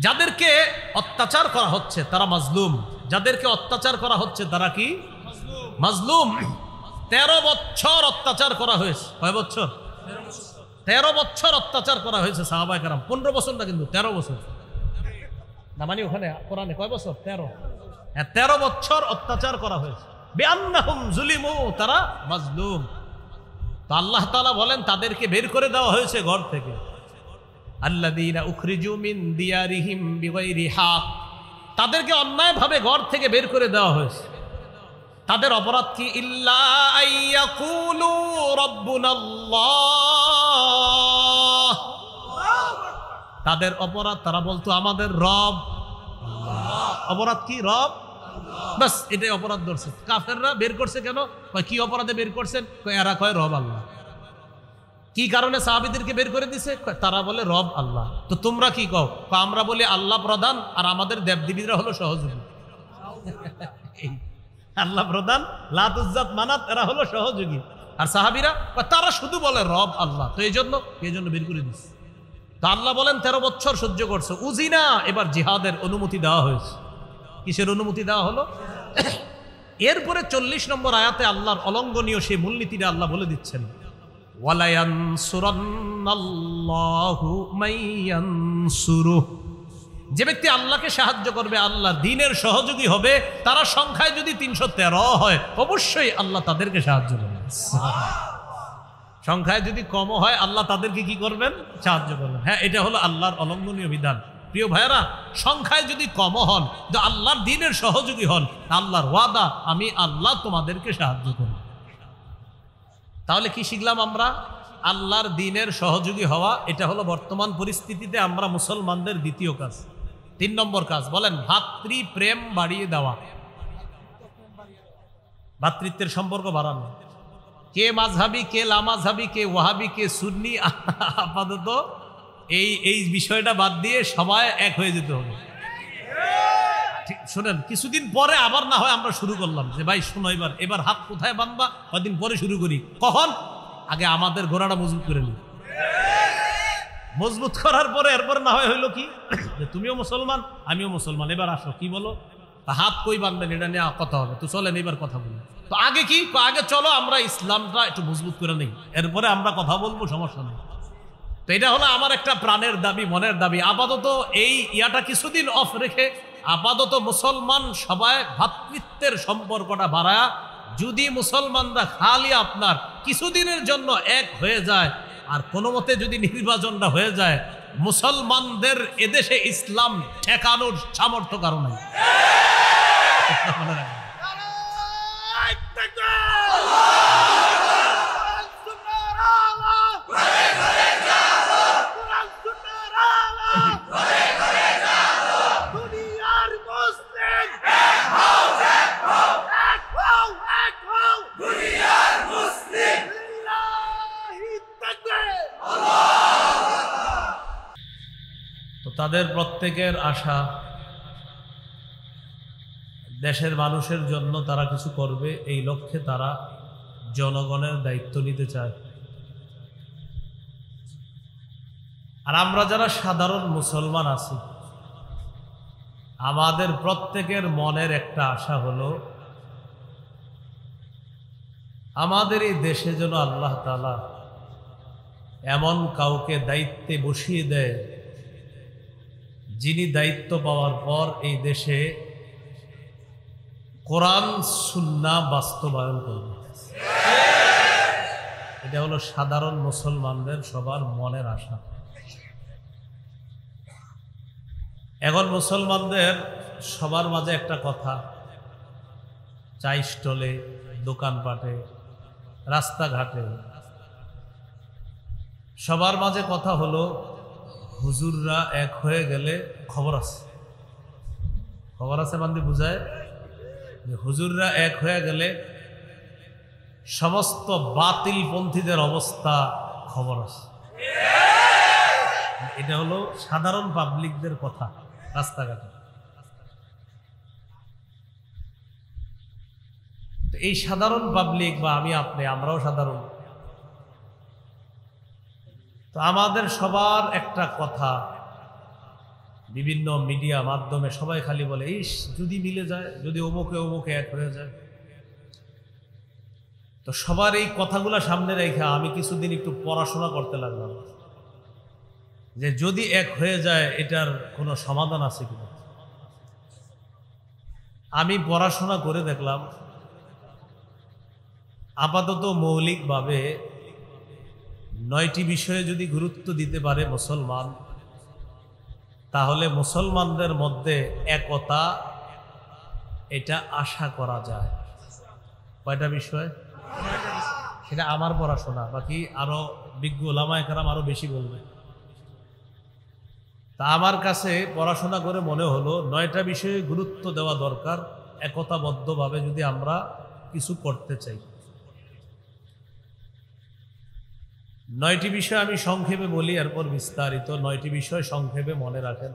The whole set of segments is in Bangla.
যাদেরকে অত্যাচার করা হচ্ছে তারা মাজলুম, যাদেরকে অত্যাচার করা হচ্ছে তারা কি মাজলুম। 13 বছর অত্যাচার করা হয়েছে। কয় বছর? 13 বছর অত্যাচার করা হয়েছে সাহাবায়ে কেরাম। 15 বছর না, কিন্তু 13 বছর না, মানে ওখানে কোরআনে কয় বছর? 13। হ্যাঁ, 13 বছর অত্যাচার করা হয়েছে। বিআন্নাহুম যুলিমু, তারা মাজলুম। তো আল্লাহ তাআলা বলেন তাদেরকে বের করে দেওয়া হয়েছে ঘর থেকে। আল্লাযীনা উখরিজু মিন দিয়ারিহিম বিগাইরি হক, তাদেরকে অন্যায়ভাবে ঘর থেকে বের করে দেওয়া হয়েছে। তাদের অপরাধ কি? ইল্লা আইয়াকুলু রাব্বুনাল্লাহ, তাদের অপরাধ তারা বলতো আমাদের রব আল্লাহ। অপরাধ কি? রব, বাস এটাই অপরাধ ধরছে। কাফেররা বের করছে কেন? কয় কি অপরাধে বের করছেন? কয় এরা কয় রব আল্লাহ। কি কারণে সাহাবীদেরকে বের করে দিছে? তারা বলে রব আল্লাহ। তো তোমরা কি কও? আমরা বলি আল্লাহ প্রধান আর আমাদের দেবদেবীরা হলো সহযোগী। আল্লাহ প্রধান, লাত উজ্জাত মানাত এরা হলো সহযোগী, আর সাহাবীরা তারা শুধু বলে রব আল্লাহ। তো এই জন্য বের করে দিছে। তো আল্লাহ বলেন 13 বছর সহ্য করছে। উজিনা, এবার জিহাদের অনুমতি দেওয়া হয়েছে। কিসের অনুমতি দেওয়া হলো? এরপরে 40 নম্বর আয়াতে আল্লাহর অলঙ্ঘনীয় সেই মূলনীতিটা আল্লাহ বলে দিচ্ছেন, ওয়ালা ইয়ানসুরান্নাল্লাহু মাইয়ানসুরুহ, যে ব্যক্তি আল্লাহকে সাহায্য করবে, আল্লাহ দ্বীনের সহযোগী হবে, তারা সংখ্যায় যদি 313 হয় অবশ্যই আল্লাহ তাদেরকে সাহায্য করবেন। সংখ্যায় যদি কম হয় আল্লাহ তাদেরকে কি করবেন? সাহায্য করবেন। হ্যাঁ, এটা হলো আল্লাহর অলঙ্ঘনীয় বিধান। প্রিয় ভাইয়েরা, সংখ্যায় যদি কম হন, যে আল্লাহর দ্বীনের সহযোগী হন, আল্লাহর ওয়াদা আমি আল্লাহ তোমাদেরকে সাহায্য করব। তাহলে কি শিখলাম আমরা? আল্লাহর দ্বীনের সহযোগী হওয়া, এটা হলো বর্তমান পরিস্থিতিতে আমরা মুসলমানদের দ্বিতীয় কাজ। 3 নম্বর কাজ বলেন, ভাতৃপ্রেম বাড়িয়ে দেওয়া, ভাতৃত্বের সম্পর্ক বাড়ানো। কে মাযহাবি, কে লামাযহাবি, কে ওয়াহাবি, কে সুন্নি, আপাতত এই বিষয়টা বাদ দিয়ে সবাই এক হয়ে যেতে হবে। শুনেন, কিছুদিন পরে আবার না হয় আমরা শুরু করলাম যে ভাই শোনো, এবার হাত কোথায় বাঁধবা, কদিন পরে শুরু করি। কখন? আগে আমাদের ঘোড়াটা মজবুত করে নি। মজবুত করার পরে এরপরে না হয় হইলো কি, যে তুমিও মুসলমান আমিও মুসলমান, এবার আসো কি বলো, হাত কই বাঁধবেন এটা নিয়ে কথা হবে। তো চলেন এবার কথা বলি। তো আগে কি? আগে চলো আমরা ইসলামটা একটু মজবুত করে নেই, এরপরে আমরা কথা বলবো, সমস্যা নেই। তো এটা হলো আমার একটা প্রাণের দাবি, মনের দাবি। আপাতত এই ইয়াটা কিছুদিন অফ রেখে আপাতত মুসলমান সবাই ভ্রাতৃত্বের সম্পর্কটা বাড়ায়, যদি মুসলমানরা খালি আপনার কিছুদিনের জন্য এক হয়ে যায়, আর কোনো মতে যদি নির্বাচনটা হয়ে যায়, মুসলমানদের এদেশে ইসলাম ঠেকানোর সামর্থ্য কারণ নাই। তাদের প্রত্যেকের আশা দেশের মানুষের জন্য তারা কিছু করবে, এই লক্ষ্যে তারা জনগণের দায়িত্ব নিতে চায়। আর আমরা যারা সাধারণ মুসলমান আছি, আমাদের প্রত্যেকের মনের একটা আশা হলো আমাদের এই দেশে যেন আল্লাহ তাআলা এমন কাউকে দায়িত্বে বসিয়ে দেয়, যিনি দায়িত্ব পাওয়ার পর এই দেশে কোরআন সুন্নাহ বাস্তবায়ন করবে। এটা হলো সাধারণ মুসলমানদের সবার মনের আশা। এখন মুসলমানদের সবার মাঝে একটা কথা, চা স্টলে, দোকানপাটে, রাস্তাঘাটে সবার মাঝে কথা হলো হুজুররা এক হয়ে গেলে খবর আছে। খবর আছে মানে বুঝায় যে হুজুররা এক হয়ে গেলে সমস্ত বাতিল পন্থীদের অবস্থা খবর আছে। এটা হলো সাধারণ পাবলিকদের কথা রাস্তাঘাটে। এই সাধারণ পাবলিক বা আমি আপনি, আমরাও সাধারণ, তো আমাদের সবার একটা কথা বিভিন্ন মিডিয়া মাধ্যমে সবাই খালি বলে ইস যদি মিলে যায়, যদি অমুকে অমুকে এক হয়ে যায়। তো সবার এই কথাগুলো সামনে রেখে আমি কিছুদিন একটু পড়াশোনা করতে লাগলাম যে যদি এক হয়ে যায় এটার কোনো সমাধান আছে কিনা। আমি পড়াশোনা করে দেখলাম আপাতত মৌলিকভাবে 9টি বিষয়ে যদি গুরুত্ব দিতে পারে মুসলমান, তাহলে মুসলমানদের মধ্যে একতা এটা আশা করা যায়। কয়টা বিষয়? সেটা আমার পড়াশোনা, বাকি আরো বিজ্ঞ ওলামায়ে কেরাম আরো বেশি বলবে। তা আমার কাছে পড়াশোনা করে মনে হলো 9টা বিষয়ে গুরুত্ব দেওয়া দরকার একতাবদ্ধভাবে যদি আমরা কিছু করতে চাই। 9টি বিষয় আমি সংক্ষেপে বলি, এরপর বিস্তারিত। 9টি বিষয় সংক্ষেপে মনে রাখেন।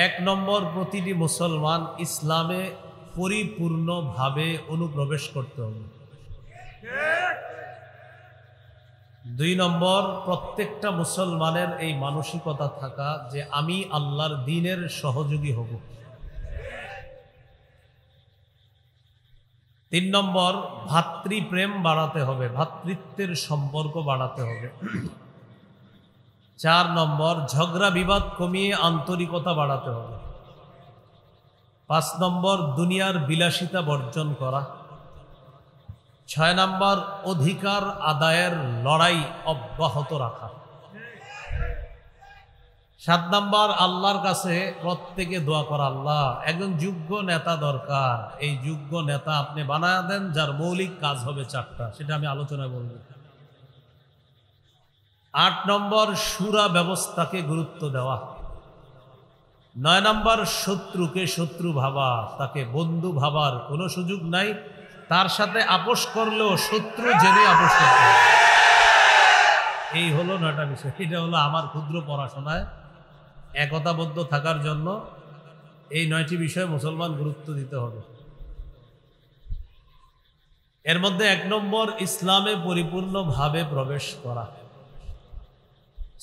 1 নম্বর, প্রতিটি মুসলমান ইসলামে পরিপূর্ণভাবে অনুপ্রবেশ করতে হবে। 2 নম্বর, প্রত্যেকটা মুসলমানের এই মানসিকতা থাকা যে আমি আল্লাহর দ্বীনের সহযোগী হব। 3 নম্বর, ভাতৃপ্রেম বাড়াতে হবে, ভ্রাতৃত্বের সম্পর্ক বাড়াতে হবে। 4 নম্বর, ঝগড়া বিবাদ কমিয়ে আন্তরিকতা বাড়াতে হবে। 5 নম্বর, দুনিয়ার বিলাসিতা বর্জন করা। 6 নম্বর, অধিকার আদায়ের লড়াই অব্যাহত রাখা। 7 নম্বর, আল্লাহর কাছে প্রত্যেকে দোয়া করা, আল্লাহ একজন যোগ্য নেতা দরকার, এই যোগ্য নেতা আপনি বানায় দেন যার মৌলিক কাজ হবে 4টা, সেটা আমি আলোচনায় বলবো। 8 নম্বর, শুরা ব্যবস্থাকে গুরুত্ব দেওয়া। 9 নম্বর, শত্রুকে শত্রু ভাবা, তাকে বন্ধু ভাবার কোনো সুযোগ নাই, তার সাথে আপোষ করলেও শত্রু জেনে আপোষ করতে হবে। এই হলো 9টা বিষয়। এটা হলো আমার ক্ষুদ্র পড়াশোনায় একতাবদ্ধ থাকার জন্য এই 9টি বিষয়ে মুসলমান গুরুত্ব দিতে হবে। এর মধ্যে 1 নম্বর, ইসলামে পরিপূর্ণভাবে প্রবেশ করা।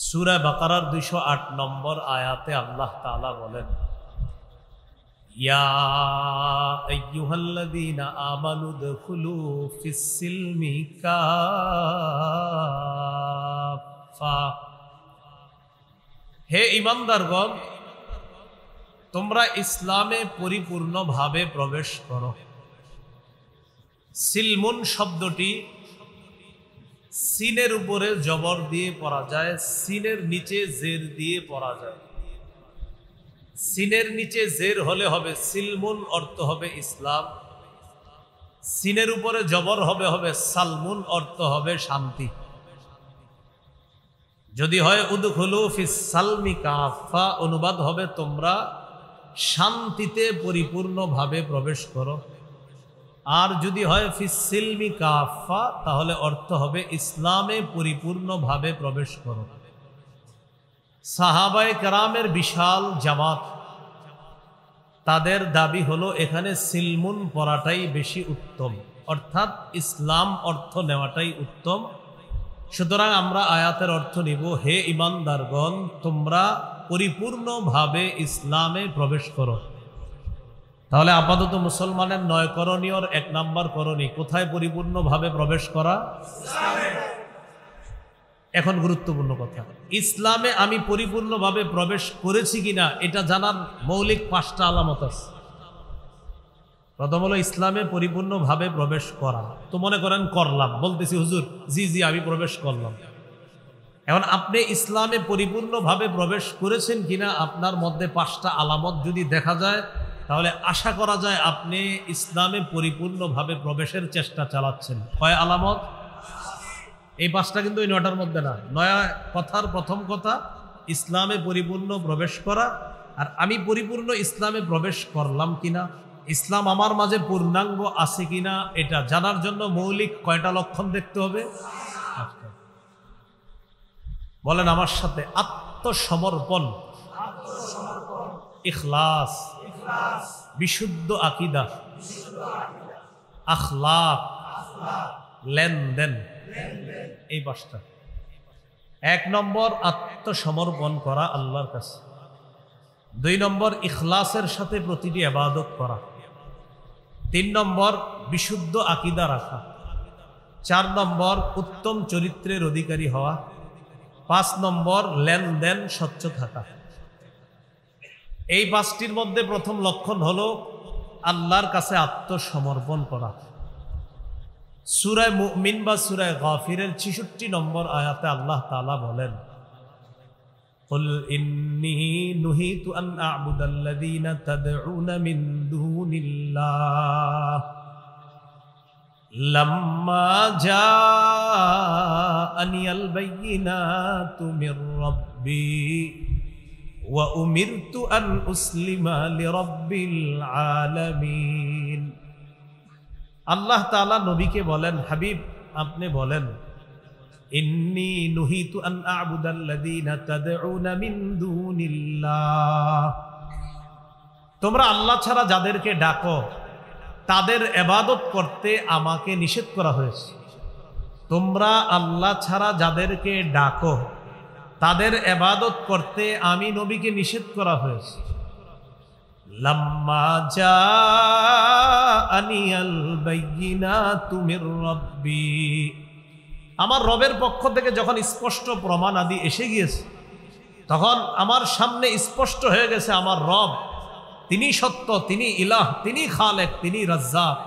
সূরা বাকারার 208 নম্বর আয়াতে আল্লাহ তাআলা বলেন, ইয়া আইয়ুহাল্লাযীনা আমানু দুখুলু ফিস-সিলমি কাফা। হে ঈমানদারগণ, তোমরা ইসলামে পরিপূর্ণভাবে প্রবেশ করো। সিলমুন শব্দটি সিনের উপরে জবর দিয়ে পড়া যায়, সিনের নিচে জের দিয়ে পড়া যায়। সিনের নিচে জের হলে হবে সিলমুন, অর্থ হবে ইসলাম। সিনের উপরে জবর হবে সালমুন, অর্থ হবে শান্তি। যদি হয় উদখুলু ফিস সালমি কাফা, অনুবাদ হবে তোমরা শান্তিতে পরিপূর্ণভাবে প্রবেশ করো। আর যদি হয় ফিস সিলমি কাফা, তাহলে অর্থ হবে ইসলামে পরিপূর্ণভাবে প্রবেশ করো। সাহাবায়ে কেরামের বিশাল জামাত, তাদের দাবি হলো এখানে সিলমুন পড়াটাই বেশি উত্তম, অর্থাৎ ইসলাম অর্থ নেওয়াটাই উত্তম। সুতরাং আমরা আয়াতের অর্থ নিব, হে ঈমানদারগণ, তোমরা পরিপূর্ণভাবে ইসলামে প্রবেশ করো। তাহলে আপাতত মুসলমানের 9 করণীয়র 1 নম্বর করণীয় কোথায়? পরিপূর্ণভাবে প্রবেশ করা। এখন গুরুত্বপূর্ণ কথা, ইসলামে আমি পরিপূর্ণভাবে প্রবেশ করেছি কিনা এটা জানার মৌলিক 5টা আলামত আছে। প্রথম হলো ইসলামে পরিপূর্ণভাবে প্রবেশ করা। তো মনে করেন করলাম, বলতেছি হুজুর জি জি আমি প্রবেশ করলাম। এখন আপনি ইসলামে পরিপূর্ণভাবে প্রবেশ করেছেন কিনা আপনার মধ্যে 5টা আলামত যদি দেখা যায়, তাহলে আশা করা যায় আপনি ইসলামে পরিপূর্ণভাবে প্রবেশের চেষ্টা চালাচ্ছেন। কয় আলামত? এই 5টা কিন্তু এই 9টার মধ্যে না। 9 কথার প্রথম কথা ইসলামে পরিপূর্ণ প্রবেশ করা। আর আমি পরিপূর্ণ ইসলামে প্রবেশ করলাম কিনা, ইসলাম আমার মাঝে পূর্ণাঙ্গ আছে কিনা, এটা জানার জন্য মৌলিক কয়টা লক্ষণ দেখতে হবে? বলেন আমার সাথে, আত্মসমর্পণ, ইখলাস, বিশুদ্ধ আকীদা, আখলাক, লেনদেন, এই 5টা। এক নম্বর আত্মসমর্পণ করা আল্লাহর কাছে, 2 নম্বর ইখলাসের সাথে প্রতিটি ইবাদত করা, 3 নম্বর বিশুদ্ধ আকীদা রাখা, 4 নম্বর উত্তম চরিত্রের অধিকারী হওয়া, 5 নম্বর লেনদেন স্বচ্ছ থাকা। এই 5টির মধ্যে প্রথম লক্ষণ হলো আল্লাহর কাছে আত্মসমর্পণ করা। সূরা মুমিন বা সূরা গাফিরের 66 নম্বর আয়াতে আল্লাহ তাআলা বলেন, কুল ইন্নী নুহিতু আন আ'বুদাল্লাযীনা তাদউনা মিন দুনিল্লাহ লাম্মা জাআনিয়াল বায়্যিনাতু মির রাব্বি ওয়া উমিরতু আন উসলিমা লিরাব্বিল আলামিন। আল্লাহ তাআলা নবীকে বলেন, হাবিব আপনি বলেন, ইন্নী নুহিতু আন আ'বুদাল্লাযীনা তাদউনা মিন দুনিল্লাহ, তোমরা আল্লাহ ছাড়া যাদেরকে ডাকো তাদের ইবাদত করতে আমাকে নিষেধ করা হয়েছে। তোমরা আল্লাহ ছাড়া যাদেরকে ডাকো তাদের ইবাদত করতে আমি নবীকে নিষেধ করা হয়েছে। লাম্মা জাআনিয়াল বায়্যিনাতু মির রাব্বি, আমার রবের পক্ষ থেকে যখন স্পষ্ট প্রমাণ আদি এসে গিয়েছে, তখন আমার সামনে স্পষ্ট হয়ে গেছে আমার রব তিনি সত্য, তিনি ইলাহ, তিনি খালেক, তিনি রাজ্জাক।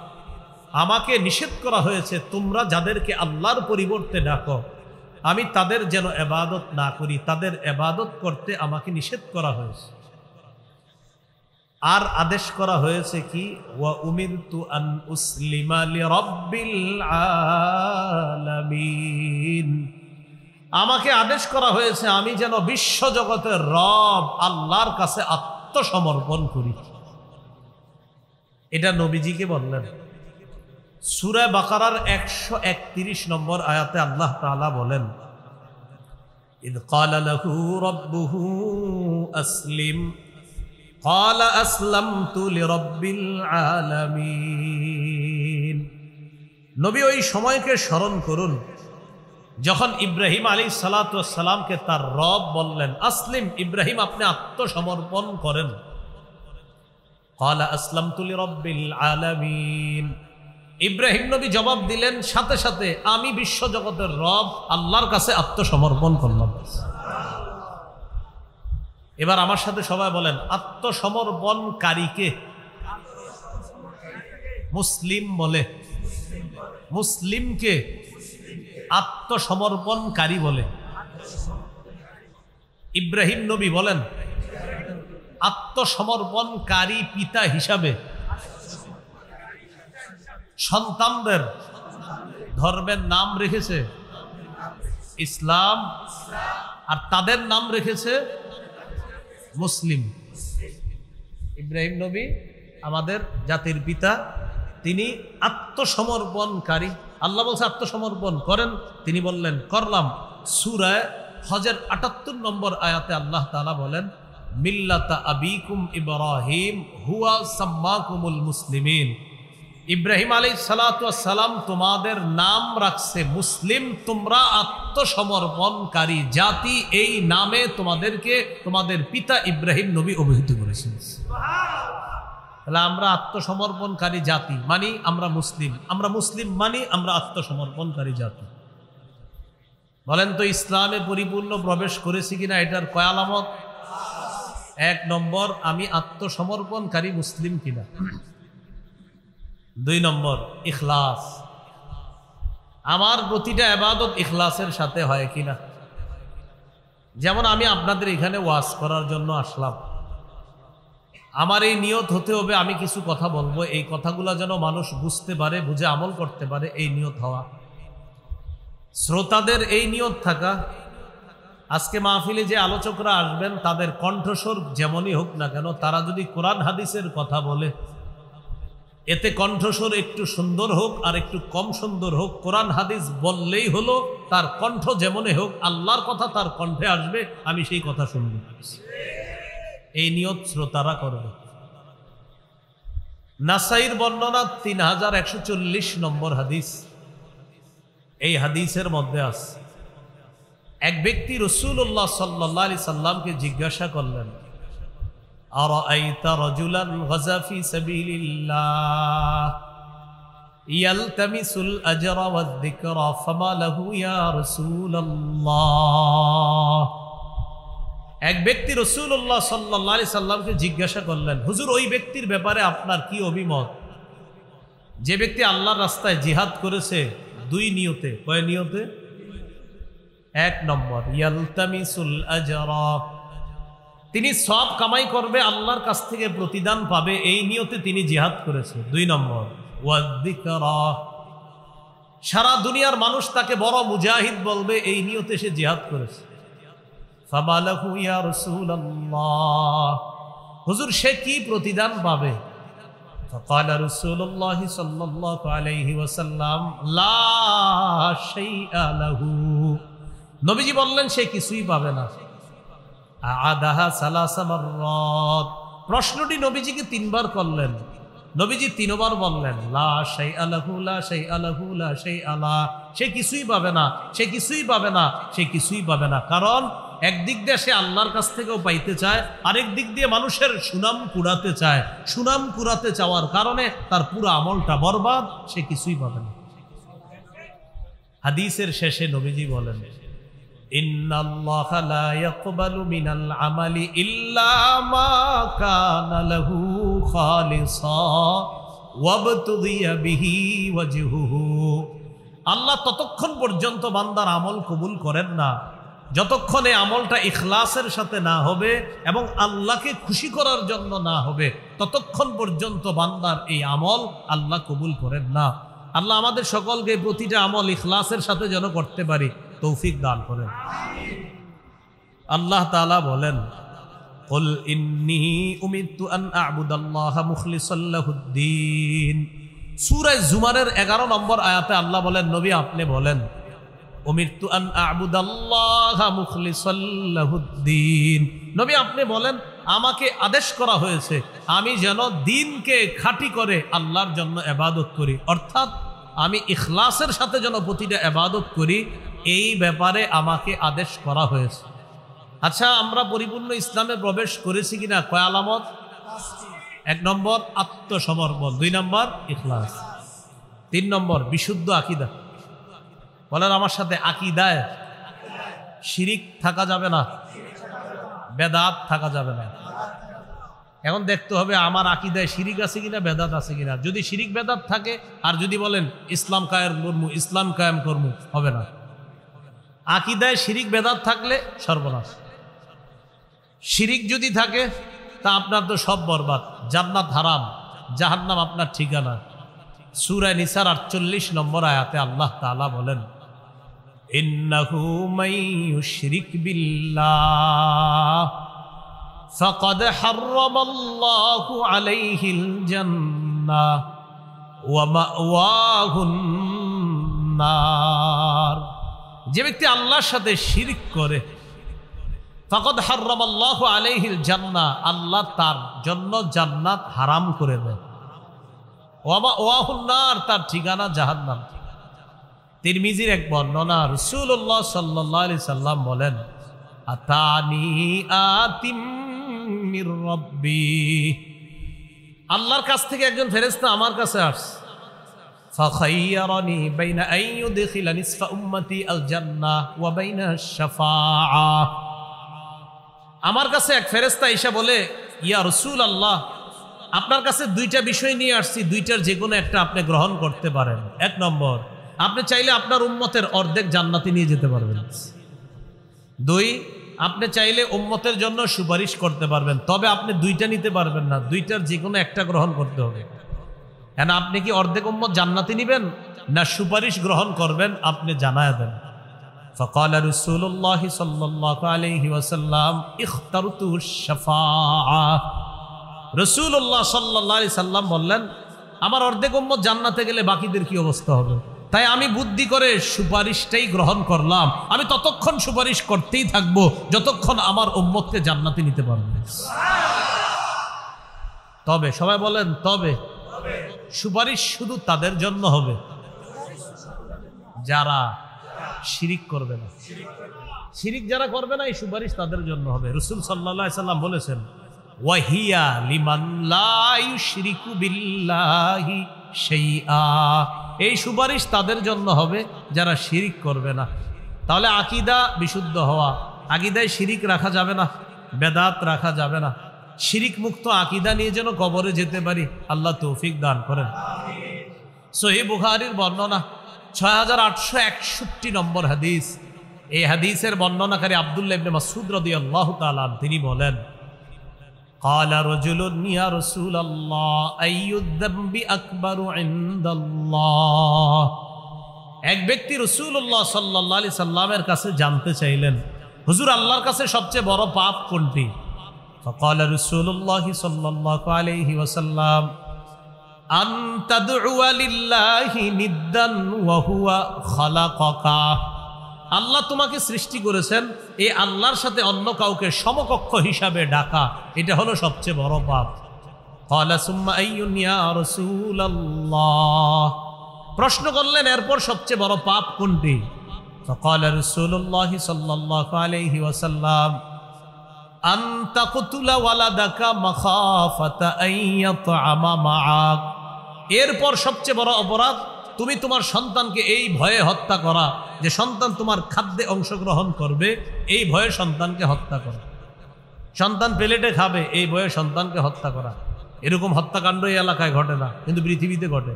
আমাকে নিষেধ করা হয়েছে তোমরা যাদেরকে আল্লাহর পরিবর্তে ডাকো আমি তাদের যেন ইবাদত না করি, তাদের ইবাদত করতে আমাকে নিষেধ করা হয়েছে। আর আদেশ করা হয়েছে কি, ওয়া উমিরতু আন উসলিমা লিরাব্বিল আলামিন, আমাকে আদেশ করা হয়েছে আমি যেন বিশ্বজগতের রব আল্লাহর কাছে আত্মসমর্পণ করি। এটা নবীজিকে বললেন। সূরা বাকারার 131 নম্বর আয়াতে আল্লাহ তাআলা বলেন, ইয ক্বালা লাহু রাব্বুহু আসলিম ক্বালা আসলামতু লিরাব্বিল আলামিন। নবী ওই সময়কে স্মরণ করুন যখন ইব্রাহিম আলাইহিস সালাতু ওয়াস সালামকে তার রব বললেন, আসলিম, ইব্রাহিম আপনি আত্মসমর্পণ করেন। ক্বালা আসলামতু লিরাব্বিল আলামিন, ইব্রাহিম নবী জবাব দিলেন সাথে সাথে আমি বিশ্বজগতের রব আল্লাহর কাছে আত্মসমর্পণ করলাম। এবার আমার সাথে সবাই বলেন, আত্মসমর্পণকারীকে মুসলিম বলে, মুসলিমকে আত্মসমর্পণকারী বলে। ইব্রাহিম নবী বলেন আত্মসমর্পণকারী পিতা হিসাবে সন্তানদের ধর্মের নাম রেখেছে ইসলাম, আর তাদের নাম রেখেছে মুসলিম। ইব্রাহিম নবী আমাদের জাতির পিতা, তিনি আত্মসমর্পণকারী। আল্লাহ বলছে আত্মসমর্পণ করেন, তিনি বললেন করলাম। সূরা হজের ৭৮ নম্বর আয়াতে আল্লাহ তাআলা বলেন, মিল্লাতা আবিকুম ইব্রাহিম হুয়া সাম্মাকুমুল মুসলিমিন, ইব্রাহিম আলাইহিস সালাতু ওয়াস সালাম তোমাদের নাম রাখছে মুসলিম, তোমরা আত্মসমর্পণকারী জাতি, এই নামে তোমাদেরকে তোমাদের পিতা ইব্রাহিম নবী অভিহিত করেছেন। তাহলে আমরা আত্মসমর্পণকারী জাতি মানি আমরা মুসলিম, আমরা মুসলিম মানি আমরা আত্মসমর্পণকারী জাতি। বলেন তো ইসলামে পরিপূর্ণ প্রবেশ করেছি কিনা এটার কয় আলামত? 1 নম্বর, আমি আত্মসমর্পণকারী মুসলিম কিনা। 2 নম্বর, ইখলাস, আমার প্রতিটা ইবাদত ইখলাসের সাথে হয় কিনা। যেমন আমি আপনাদের এখানে ওয়াজ করার জন্য আসলাম, আমার এই নিয়ত হতে হবে আমি কিছু কথা বলবো, এই কথাগুলো যেন মানুষ বুঝতে পারে, বুঝে আমল করতে পারে, এই নিয়ত হওয়া। শ্রোতাদের এই নিয়ত থাকা, আজকে মাহফিলে যে আলোচকরা আসবেন তাদের কণ্ঠস্বর যেমনই হোক না কেন, তারা যদি কোরআন হাদিসের কথা বলে এতে কণ্ঠস্বর একটু সুন্দর হোক আর একটু কম সুন্দর হোক, কোরআন হাদিস বললেই হলো, তার কণ্ঠ যেমনই হোক আল্লাহর কথা তার কণ্ঠে আসবে, আমি সেই কথা শুনব। এই নিয়ত শ্রোতারা করবে। নাসাইর বর্ণনা 3140 নম্বর হাদিস, এই হাদিসের মধ্যে আছে এক ব্যক্তি রাসূলুল্লাহ সাল্লাল্লাহু আলাইহি সাল্লামকে জিজ্ঞাসা করলেন, আরাআইতা রাজুলান গাযা ফি সাবিলিল্লাহ ইয়ালতামিসুল আজরা ওয়াজ যিকরা ফামা লাহু ইয়া রাসূলুল্লাহ। এক ব্যক্তি রাসূলুল্লাহ সাল্লাল্লাহু আলাইহি সাল্লামকে জিজ্ঞাসা করলেন, হুজুর ওই ব্যক্তির ব্যাপারে আপনার কি অভিমত যে ব্যক্তি আল্লাহর রাস্তায় জিহাদ করেছে দুই নিয়তে। কয় নিয়তে? এক নম্বর ইয়ালতামিসুল আজরা, তিনি সওয়াব কামাই করবে, আল্লাহর কাছ থেকে প্রতিদান পাবে, এই নিয়তে তিনি জিহাদ করেছে। দুই নম্বর ওয়াজ যিকরা, সারা দুনিয়ার মানুষ তাকে বড় মুজাহিদ বলবে, এই নিয়তে সে জিহাদ করেছে। ফামা লাহু ইয়া রাসূলুল্লাহ, হুজুর সে কি প্রতিদান পাবে? فقال رسول الله صلى الله عليه وسلم لا شيء له, নবীজি বললেন সে কিছুই পাবে না। আদাহা সালাসা মাররাত, প্রশ্নটি নবীজিকে তিনবার করলেন। নবীজি তিনবার বললেন লা শাইআ লাহু, লা শাইআ লাহু, লা শাইআ লা, সে কিছুই পাবে না, সে কিছুই পাবে না, সে কিছুই পাবে না। কারণ একদিক দিয়ে সে আল্লাহর কাছ থেকেও পাইতে চায়, আরেক দিক দিয়ে মানুষের সুনাম কুড়াতে চায়। সুনাম কুড়াতে চাওয়ার কারণে তার পুরো আমলটা বরবাদ, সে কিছুই পাবে না। হাদিসের শেষে নবীজি বলেন, ইন্নাল্লাহা লা ইয়াকবালু মিনাল আমালি ইল্লা মা কানা লাহু খালিসা ওয়াবতুগিয়া বিহি ওয়াজহুহু। আল্লাহ ততক্ষণ পর্যন্ত বান্দার আমল কবুল করেন না যতক্ষণ এই আমলটা ইখলাসের সাথে না হবে এবং আল্লাহকে খুশি করার জন্য না হবে, ততক্ষণ পর্যন্ত বান্দার এই আমল আল্লাহ কবুল করেন না। আল্লাহ আমাদের সকলকে প্রতিটা আমল ইখলাসের সাথে যেন করতে পারি তৌফিক দান করেন। আল্লাহ তাআলা বলেন, কুল ইন্নী উমিরতু আন আ'বুদাল্লাহা মুখলিসাল লাহুদ্দিন। সূরা জুমারের 11 নম্বর আয়াতে আল্লাহ বলেন, নবী আপনি বলেন, উমিরতু আন আ'বুদাল্লাহা মুখলিসাল লাহুদ্দিন, নবী আপনি বলেন আমাকে আদেশ করা হয়েছে আমি যেন দ্বীনকে খাঁটি করে আল্লাহর জন্য ইবাদত করি, অর্থাৎ আমি ইখলাসের সাথে যেন প্রতিটা ইবাদত করি, এই ব্যাপারে আমাকে আদেশ করা হয়েছে। আচ্ছা, আমরা পরিপূর্ণ ইসলামে প্রবেশ করেছি কিনা? কয় আলামত? 1 নম্বর আত্মসমর্পণ, 2 নম্বর ইখলাস, 3 নম্বর বিশুদ্ধ আকীদা। বলেন আমার সাথে, আকীদায় শিরিক থাকা যাবে না, বেদাত থাকা যাবে না। এখন দেখতে হবে আমার আকীদায় শিরিক আছে কিনা, বেদাত আছে কিনা। যদি শিরিক বেদাত থাকে আর যদি বলেন ইসলাম কায়েম করবো, ইসলাম কায়েম করবো, হবে না। আকীদায় শিরিক বেদাত থাকলে সর্বনাশ। শিরিক যদি থাকে তা আপনার তো সব বরবাদ, জান্নাত হারাম, জাহান্নাম আপনার ঠিকানা। সূরা নিসার 48 নম্বর আয়াতে আল্লাহ তাআলা বলেন, ইন্নাহু মান ইউশরিক বিল্লাহ ফাকাদ হারামাল্লাহু আলাইহিল জান্নাহ ওয়া মাওয়াহুন নার। যে ব্যক্তি আল্লাহর সাথে শিরক করে, ফাকাদ হারামাল্লাহু আলাইহিল জান্নাহ, আল্লাহ তার জন্য জান্নাত হারাম করে দেয়, ওয়া মাওয়াহুন নার, তার ঠিকানা জাহান্নাম। তিরমিজির এক বর্ণনা, রাসূলুল্লাহ সাল্লাল্লাহু আলাইহি সাল্লাম বলেন, আতানি আতিম মির রাব্বি, আল্লাহর কাছ থেকে একজন ফেরেশতা আমার কাছে আসছে, ফাখাইয়ারানি বাইনা আন ইউদখিলা নিসফা উম্মতি আল জান্নাহ ওয়া বাইনা আশ-শাফাআহ। আমার কাছে এক ফেরেশতা এসে বলে, ইয়া রাসূলুল্লাহ, আপনার কাছে 2টা বিষয় নিয়ে আসছি, 2টার যে কোনো একটা আপনি গ্রহণ করতে পারেন। 1 নম্বর, আপনি চাইলে আপনার উম্মতের অর্ধেক জান্নাতে নিয়ে যেতে পারবেন। 2, আপনি চাইলে উম্মতের জন্য সুপারিশ করতে পারবেন, তবে আপনি 2টা নিতে পারবেন না, 2টার যে কোনো একটা গ্রহণ করতে হবে। কেন, আপনি কি অর্ধেক উম্মত জান্নাতে নিবেন না সুপারিশ গ্রহণ করবেন? আপনি জানায় দেন। ফাকালা রাসূলুল্লাহ সাল্লাল্লাহু আলাইহি ওয়াসাল্লাম ইখতারতু আশ-শাফাআহ। রাসূলুল্লাহ সাল্লাল্লাহু আলাইহি সাল্লাম বললেন, আমার অর্ধেক উম্মত জান্নাতে গেলে বাকিদের কি অবস্থা হবে? তাই আমি বুদ্ধি করে সুপারিশটাই গ্রহণ করলাম। আমি ততক্ষণ সুপারিশ করতেই থাকবো যতক্ষণ আমার উম্মতকে জান্নাতে নিতে পারবে। তবে সবাই বলেন, তবে সুপারিশ শুধু তাদের জন্য হবে যারা শিরিক করবে না। শিরিক যারা করবে না এই সুপারিশ তাদের জন্য হবে। রাসূল সাল্লাল্লাহু আলাইহি সাল্লাম বলেছেন, ওয়াহিয়া লিমান লা ইউশরিকু বিল্লাহি শাইআ, এই সুপারিশ তাদের জন্য হবে যারা শিরিক করবে না। তাহলে আকীদা বিশুদ্ধ হওয়া, আকীদায় শিরিক রাখা যাবে না, বেদাত রাখা যাবে না। শিরিক মুক্ত আকীদা নিয়ে যেন কবরে যেতে পারি, আল্লাহ তৌফিক দান করেন। সহিহ বুখারীর বর্ণনা 6861 নম্বর হাদিস। এই হাদিসের বর্ণনাকারী আব্দুল্লাহ ইবনে মাসউদ রাদিয়াল্লাহু তাআলা তিনি বলেন, قال رجل يا رسول الله أي الذنب أكبر عند الله। এক ব্যক্তি রাসূলুল্লাহ সাল্লাল্লাহু আলাইহি সাল্লামের কাছে জানতে চাইলেন, হুজুর আল্লাহর কাছে সবচেয়ে বড় পাপ কোনটি? فقال رسول الله صلى الله عليه وسلم أن تدعو لله ندا وهو خلقك। আল্লাহ তোমাকে সৃষ্টি করেছেন, এই আল্লাহর সাথে অন্য কাউকে সমকক্ষ হিসাবে ডাকা, এটা হলো সবচেয়ে বড় পাপ। قال ثم أي يا رسول الله। প্রশ্ন করলেন এরপর সবচেয়ে বড় পাপ কোনটি? فقال رسول الله صلى الله عليه وسلم أن تقتل ولدك مخافة أن يطعم معك। এরপর সবচেয়ে বড় অপরাধ তুমি তোমার সন্তানকে এই ভয়ে হত্যা করা যে সন্তান তোমার খাদ্যে অংশগ্রহণ করবে, এই ভয়ে সন্তানকে হত্যা করা। সন্তান প্লেটে খাবে এই ভয়ে সন্তানকে হত্যা করা। এরকম হত্যাকাণ্ড এই এলাকায় ঘটে না, কিন্তু পৃথিবীতে ঘটে।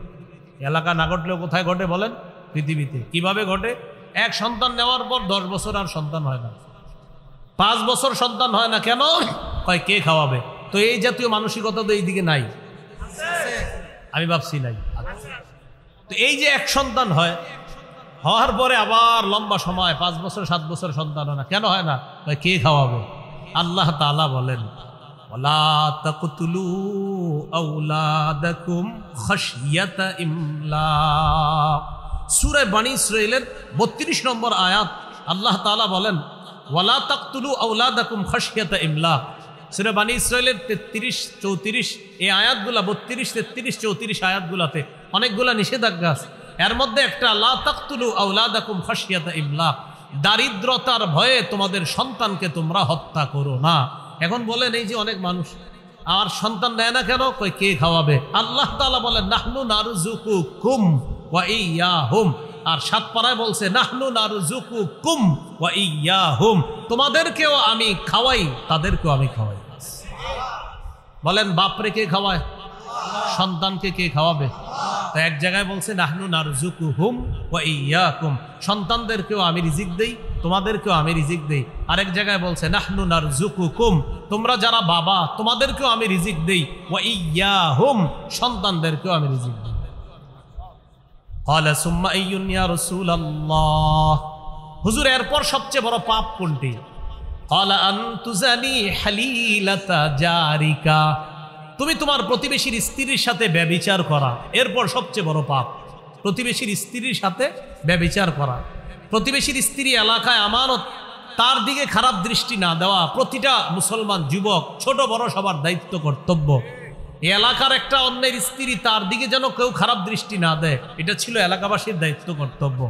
এলাকা না ঘটলেও কোথায় ঘটে বলেন? পৃথিবীতে। কিভাবে ঘটে? এক সন্তান নেওয়ার পর 10 বছর আর সন্তান হয় না, 5 বছর সন্তান হয় না। কেন? কয় কে খাওয়াবে। তো এই জাতীয় মানসিকতা তো এইদিকে নাই, আমি ভাবছি নাই। তো এই যে এক সন্তান হয়, হওয়ার পরে আবার লম্বা সময় 5 বছর 7 বছর সন্তান হয় না। কেন হয় না? কে খাওয়াবে? আল্লাহ তাআলা বলেন, ওয়ালা তাকতুলু আওলাদাকুম খাশিয়াতা ইমলাক। সূরা বনী ইসরাঈলের 32 নম্বর আয়াত আল্লাহ তাআলা বলেন, ওয়ালা তাকতুলু আওলাদাকুম খাশিয়াতা ইমলাক। সূরা বনী ইসরাঈলের 33, 34 এই আয়াতগুলা, 32, 33, 34 আয়াতগুলাতে অনেকগুলা নিষেধাজ্ঞা আছে। এর মধ্যে একটা, লা তাকতুলু আওলাদাকুম খাশিয়াতা ইমলাক, দারিদ্রতার ভয়ে তোমাদের সন্তানকে তোমরা হত্যা করো না। এখন বলেন এই যে অনেক মানুষ আর সন্তান নেয় না কেন? কই কে খাওয়াবে। আল্লাহ তাআলা বলেন, নাহনু নারযুকুকুম ওয়া ইয়্যাহুম। আর 7 পারায় বলছে, নাহনু নারযুকুকুম ওয়া ইয়্যাহুম, তোমাদেরকেও আমি খাওয়াই তাদেরকেও আমি খাওয়াই। বলেন বাপরে কে খাওয়ায়? সন্তানকে কে খাওয়াবে? তো এক জায়গায় বলছে নাহনু নারযুকুহুম ওয়া ইয়্যাকুম, সন্তানদেরকেও আমি রিজিক দেই, তোমাদেরকেও আমি রিজিক দেই। আরেক জায়গায় বলছে নাহনু নারযুকুকুম, তোমরা যারা বাবা তোমাদেরকেও আমি রিজিক দেই, ওয়া ইয়্যাহুম, সন্তানদেরকেও আমি রিজিক দেই। ক্বালা সুম্মা আইয়ুন ইয়া রাসূলুল্লাহ। হুজুর এরপর সবচেয়ে বড় পাপ কোনটি? ক্বালা আন তুজানি হালিলাতা জারিকা, তুমি তোমার প্রতিবেশীর স্ত্রীর সাথে ব্যভিচার করা। এরপর সবচেয়ে বড় পাপ প্রতিবেশীর স্ত্রীর সাথে ব্যভিচার করা। প্রতিবেশীর স্ত্রী এলাকায় আমানত, তার দিকে খারাপ দৃষ্টি না দেওয়া প্রতিটা মুসলমান যুবক, ছোট বড় সবার দায়িত্ব কর্তব্য। এই এলাকার একটা অন্যের স্ত্রী, তার দিকে যেন কেউ খারাপ দৃষ্টি না দেয়, এটা ছিল এলাকাবাসীর দায়িত্ব কর্তব্য।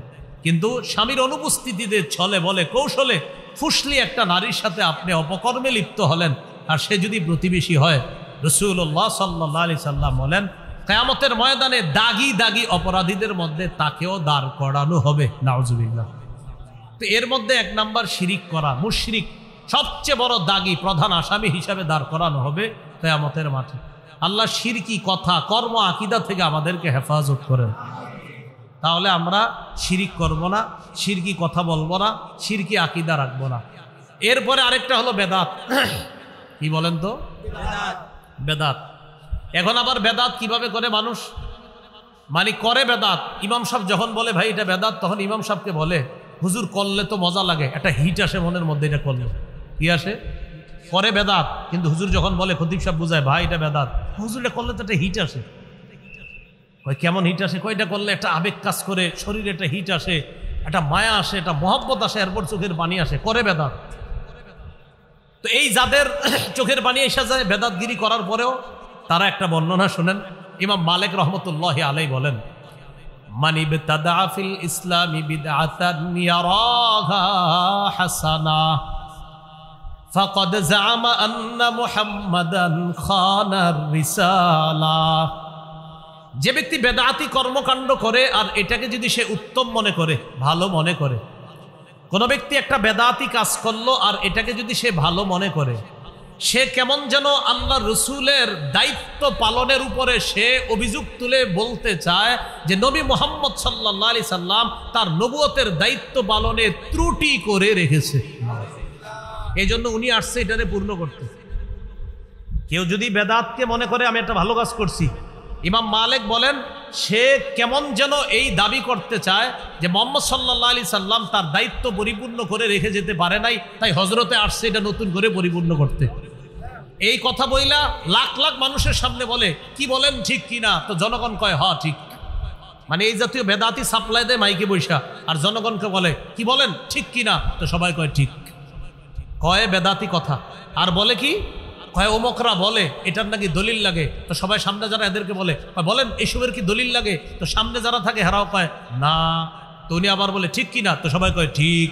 কিন্তু স্বামীর অনুপস্থিতিতে ছলে বলে কৌশলে ফুসলি একটা নারীর সাথে আপনি অপকর্মে লিপ্ত হলেন, আর সে যদি প্রতিবেশী হয়, রাসূলুল্লাহ সাল্লাল্লাহু আলাইহি সাল্লাম বলেন, কিয়ামতের ময়দানে দাগি দাগি অপরাধীদের মধ্যে তাকেও দাঁড় করানো হবে। নাউজুবিল্লাহ। তো এর মধ্যে 1 নাম্বার শিরিক করা, মুশরিক সবচেয়ে বড় দাগি, প্রধান আসামি হিসাবে দাঁড় করানো হবে কিয়ামতের মাঠে। আল্লাহ শিরকি কথা, কর্ম, আকীদা থেকে আমাদেরকে হেফাজত করেন। তাহলে আমরা শিরিক করব না, শিরকি কথা বলবো না, শিরকি আকীদা রাখবো না। এরপরে আরেকটা হলো বেদাত। কি বলেন তো? বেদাত। এখন আবার বেদাত কিভাবে করে মানুষ, মানে করে বেদাত। ইমাম সাহেব যখন বলে ভাই এটা বেদাত, তখন ইমাম সাহেবকে বলে, হুজুর করলে তো মজা লাগে, একটা হিট আসে মনের মধ্যে, এটা করলে কি আসে? করে বেদাত। কিন্তু হুজুর যখন বলে, খতিব সাহেব বুঝায় ভাই এটা বেদাত, হুজুর এটা করলে তো একটা হিট আসে। কয় কেমন হিট আসে? কয়টা করলে একটা আবেগ কাজ করে, শরীরে একটা হিট আসে, একটা মায়া আসে, একটা মহব্বত আসে, এরপর চোখের পানি আসে, করে বেদাত। তো এই যাদের চোখের পানি এসে যায় বেদাতগিরি করার পরেও, তারা একটা বর্ণনা শোনেন। ইমাম মালিক রহমতুল্লাহি আলাইহি বলেন, মান ইবতাদা ফিল ইসলামি বিদআতান ইয়ারাহা হাসানা ফাকাদ জাআমা আন্না মুহাম্মাদান খানার রিসালা। যে ব্যক্তি বেদাতি কর্মকাণ্ড করে আর এটাকে যদি সে উত্তম মনে করে, ভালো মনে করে, কোন ব্যক্তি একটা বেদাতি কাজ করলো আর এটাকে যদি সে ভালো মনে করে, সে কেমন যেন আল্লাহ রসুলের দায়িত্ব পালনের উপরে সে অভিযোগ তুলে বলতে চায় যে নবী মুহাম্মদ সাল্লাল্লাহু আলাইহি সাল্লাম তার নবুয়তের দায়িত্ব পালনে ত্রুটি করে রেখেছে। এই জন্য উনি আসছে এটারে পূর্ণ করতে। কেউ যদি বেদাতকে মনে করে আমি একটা ভালো কাজ করছি, ইমাম মালিক বলেন সে কেমন যেন এই দাবি করতে চায় যে মুহাম্মদ সাল্লাল্লাহু আলাইহি সাল্লাম তার দায়িত্ব পরিপূর্ণ করে রেখে যেতে পারে নাই, তাই হযরতে আসছে এটা নতুন করে পরিপূর্ণ করতে। এই কথা বইলা লাখ লাখ মানুষের সামনে বলে কি বলেন ঠিক কিনা, তো জনগণ কয় হ্যাঁ ঠিক। মানে এই জাতীয় বেদাতি সাপ্লাই দেয় মাইকে বৈশা, আর জনগণকে বলে কি বলেন ঠিক কিনা, তো সবাই কয় ঠিক। কয় বেদাতি কথা। আর বলে কি কয় ওমকরা বলে এটার নাকি দলিল লাগে, তো সবাই সামনে যারা এদেরকে বলে বলেন এসবের কি দলিল লাগে, তো সামনে যারা থাকে হেরাও কয় না, তো উনি আবার বলে ঠিক কিনা, তো সবাই কয় ঠিক।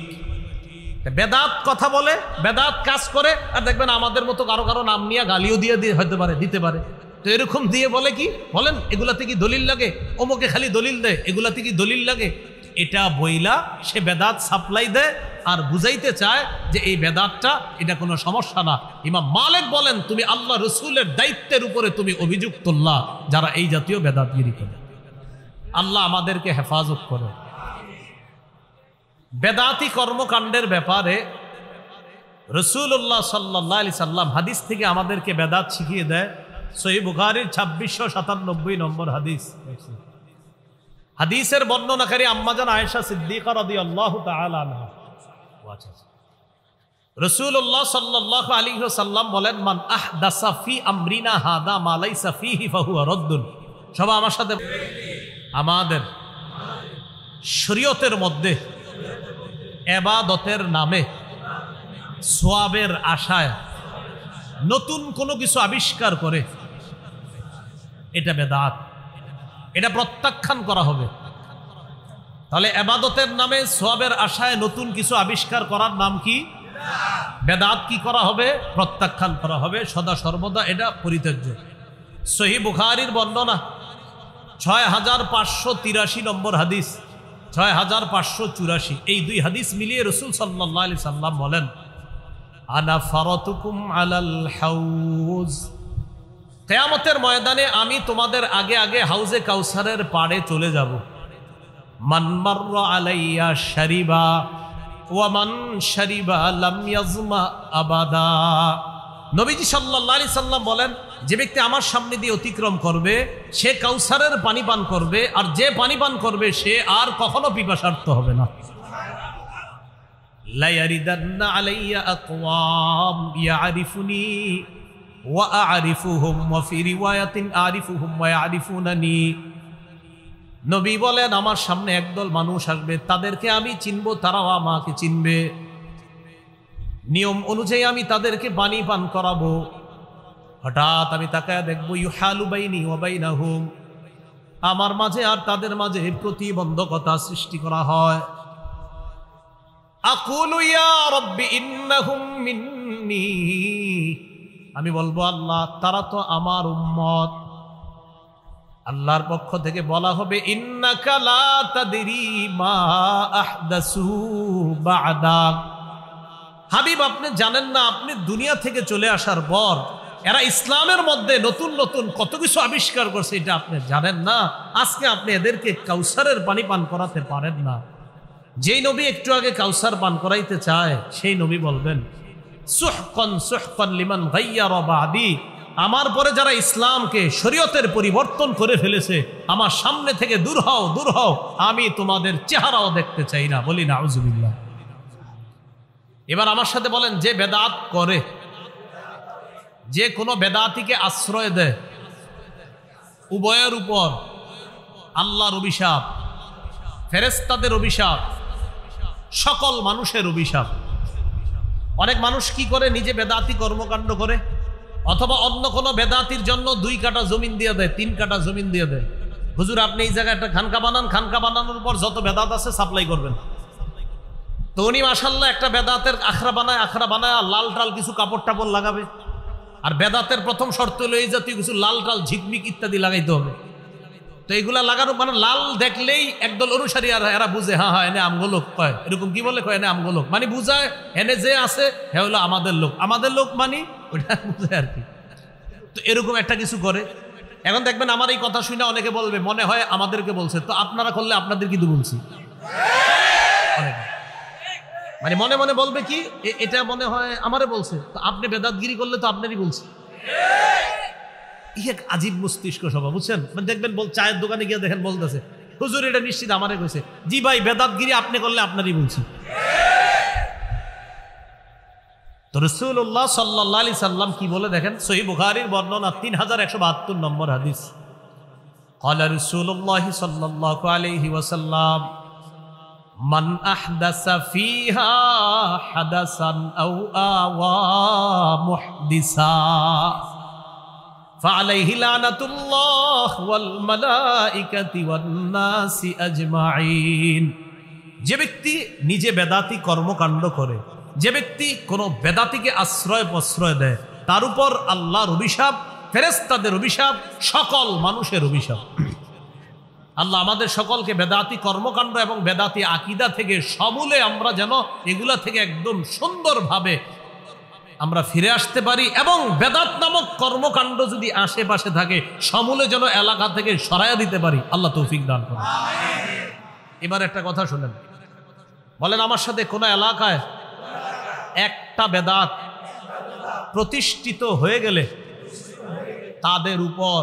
বেদাত কথা বলে, বেদাত কাজ করে, আর দেখবেন আমাদের মতো কারো কারো নাম নিয়ে গালিও দিয়ে হতে পারে, দিতে পারে। তো এরকম দিয়ে বলে কি বলেন এগুলাতে কি দলিল লাগে, ওমকে খালি দলিল দেয়, এগুলাতে কি দলিল লাগে। এটা বইলা সে বেদাত সাপ্লাই দেয় আর বুঝাইতে চায় যে এই বেদাতটা এটা কোনো সমস্যা না। ইমাম মালিক বলেন তুমি আল্লাহ রসুলের দায়িত্বের উপরে তুমি অভিযোগ তুললা যারা এই জাতীয় বেদাতগিরি করে। আল্লাহ আমাদেরকে হেফাজত করে। বেদাতি কর্মকাণ্ডের ব্যাপারে রাসূলুল্লাহ সাল্লাল্লাহু আলাইহি সাল্লাম হাদিস থেকে আমাদেরকে বেদাত শিখিয়ে দেয়। সহিহ বুখারীর 2697 নম্বর হাদিস। হাদিসের বর্ণনাকারী আম্মাজান আয়েশা সিদ্দিকা রাদিয়াল্লাহু তাআলা আনহা। রাসূলুল্লাহ সাল্লাল্লাহু আলাইহি ওয়াসাল্লাম বলেন মান আহদাসা ফি আমরিনা হাদা মা লাইসা ফিহি ফাহুয়া রাদ্দুন। সবাই আমার সাথে, আমাদের শরীয়তের মধ্যে ইবাদতের নামে সওয়াবের আশায় নতুন কোনো কিছু আবিষ্কার করে এটা বেদাত, এটা প্রত্যাখ্যান করা হবে। তাহলে ইবাদতের নামে সওয়াবের আশায় নতুন কিছু আবিষ্কার করার নাম কি? বেদাত। কি করা হবে? প্রত্যাখ্যান করা হবে, সদা সর্বদা এটা পরিত্যাজ্য। সহিহ বুখারীর বর্ণনা 6583 নম্বর হাদিস, 6584। এই দুই হাদিস মিলিয়ে রাসূল সাল্লাল্লাহু আলাইহি সাল্লাম বলেন আনা ফারাতুকুম আলাল হাউজ। কিয়ামতের ময়দানে আমি তোমাদের আগে আগে হাউজে কাউসারের পাড়ে চলে যাব। মান মাররা আলাইয়া শারিবা ওয়া মান শারিবা লাম ইয়াজমা আবাদা। নবীজি সাল্লাল্লাহু আলাইহি সাল্লাম বলেন যে ব্যক্তি আমার সামনে দিয়ে অতিক্রম করবে সে কাউসারের পানি পান করবে, আর যে পানি পান করবে সে আর কখনো পিপাসার্ত হবে না। লা ইয়ারিদান্না আলাইয়া আকওয়াম ইয়ারিফুনি ওয়া আ'রিফুহুম ওয়া ফি রিওয়ায়াতিন আ'রিফুহুম ওয়া ইয়ারিফুনানি। নবী বলেন আমার সামনে একদল মানুষ আসবে, তাদেরকে আমি চিনব, তারাও আমাকে চিনবে। নিয়ম অনুযায়ী আমি তাদেরকে পানি পান করাবো। হঠাৎ আমি তাকায় দেখবো ইউহালু বাইনি ওয়া বাইনাহুম, আমার মাঝে আর তাদের মাঝে প্রতিবন্ধকতা সৃষ্টি করা হয়। আকুলু ইয়া রাব্বি ইন্নাহুম মিন্নি, আমি বলবো আল্লাহ তারা তো আমার উম্মত। আল্লাহর পক্ষ থেকে বলা হবে ইন্নাকা লা তাদরি মা আহদাসু বা'দাক। হাবিব আপনি জানেন না, আপনি দুনিয়া থেকে চলে আসার পর এরা ইসলামের মধ্যে নতুন নতুন কত কিছু আবিষ্কার করছে, এটা আপনি জানেন না। আজকে আপনি এদেরকে কাউসারের পানি পান করাতে পারেন না। যেই নবী একটু আগে কাউসার পান করাইতে চায় সেই নবী বলবেন সুহকান সুহকান লিমান গায়্যারা বাদি, আমার পরে যারা ইসলামকে শরীয়তের পরিবর্তন করে ফেলেছে আমার সামনে থেকে দূর হও, দূর হও, আমি তোমাদের চেহারাও দেখতে চাই না। বলি নাউজুবিল্লাহ। এবার আমার সাথে বলেন যে বেদাত করে, যে কোনো বেদাতিকে আশ্রয় দেয়, উভয়ের উপর আল্লাহর অভিশাপ, ফেরেশতাদের অভিশাপ, সকল মানুষের অভিশাপ। অনেক মানুষ কি করে, নিজে বেদাতি কর্মকাণ্ড করে, অথবা অন্য কোনো বেদাতির জন্য 2 কাঠা জমিন দিয়ে দেয়, 3 কাঠা জমিন দিয়ে দেয়। হুজুর আপনি এই জায়গায় একটা খানকা বানান, খানকা বানানোর পর যত বেদাত আছে সাপ্লাই করবেন। তো উনি মাশাআল্লাহ একটা বেদাতের আখড়া বানায় লাল টাল কিছু কাপড় টাপড় লাগাবে। আর বেদাতের প্রথম শর্ত হলো এই জাতীয় কিছু লাল টাল ঝিকমিক ইত্যাদি লাগাইতে হবে। তো এইগুলা লাগানো মানে লাল দেখলেই একদল অনুসারী আর এরা বুঝে হ্যাঁ হ্যাঁ এনে আমগো লোক কয়, এরকম কি বলে কয় এনে আমগো লোক, মানে বুঝায় এনে যে আছে হ্যাঁ হলো আমাদের লোক মানে ওইটা বুঝায় আর কি। তো এরকম একটা কিছু করে। এখন দেখবেন আমার এই কথা শুনে অনেকে বলবে মনে হয় আমাদেরকে বলছে, তো আপনারা করলে আপনাদের কিন্তু বলছি। মানে মনে মনে বলবে কি এটা মনে হয় আমারে বলছে, তো আপনি বেদাতগিরি করলে তো আপনারই বলছে। এক আজীব মস্তিষ্ক স্বভাব, বুঝছেন? মানে দেখবেন চায়ের দোকানে গিয়ে দেখেন বলতেছে হুজুর এটা নিশ্চিত আমারে কইছে। জি ভাই বেদাতগিরি আপনি করলে আপনারই বলছি। তো রাসূলুল্লাহ সাল্লাল্লাহু আলাইহি সাল্লাম কি বলে দেখেন, সহিহ বুখারীর বর্ণনা 3172 নম্বর হাদিস। ক্বালা রাসূলুল্লাহ সাল্লাল্লাহু আলাইহি ওয়াসাল্লাম মান আহদাসা ফিহা হাদাসান আও আওয়া মুহদিসা ফাআলাইহি লানাতুল্লাহ ওয়াল মালাইকাতি ওয়ান নাসি আজমাইন। যে ব্যক্তি নিজে বেদাতি কর্মকাণ্ড করে, যে ব্যক্তি কোনো বেদাতিকে আশ্রয় প্রশ্রয় দেয়, তার উপর আল্লাহর অভিশাপ, ফেরেশতাদের অভিশাপ, সকল মানুষের অভিশাপ। আল্লাহ আমাদের সকলকে বেদাতি কর্মকাণ্ড এবং বেদাতি আকীদা থেকে সমূলে আমরা যেন এগুলা থেকে একদম সুন্দরভাবে আমরা ফিরে আসতে পারি, এবং বেদাত নামক কর্মকাণ্ড যদি আশেপাশে থাকে সমূলে যেন এলাকা থেকে সরাইয়া দিতে পারি। আল্লাহ তৌফিক দান করেন। এবার একটা কথা শুনেন, বলেন আমার সাথে কোন এলাকায় একটা বেদাত প্রতিষ্ঠিত হয়ে গেলে তাদের উপর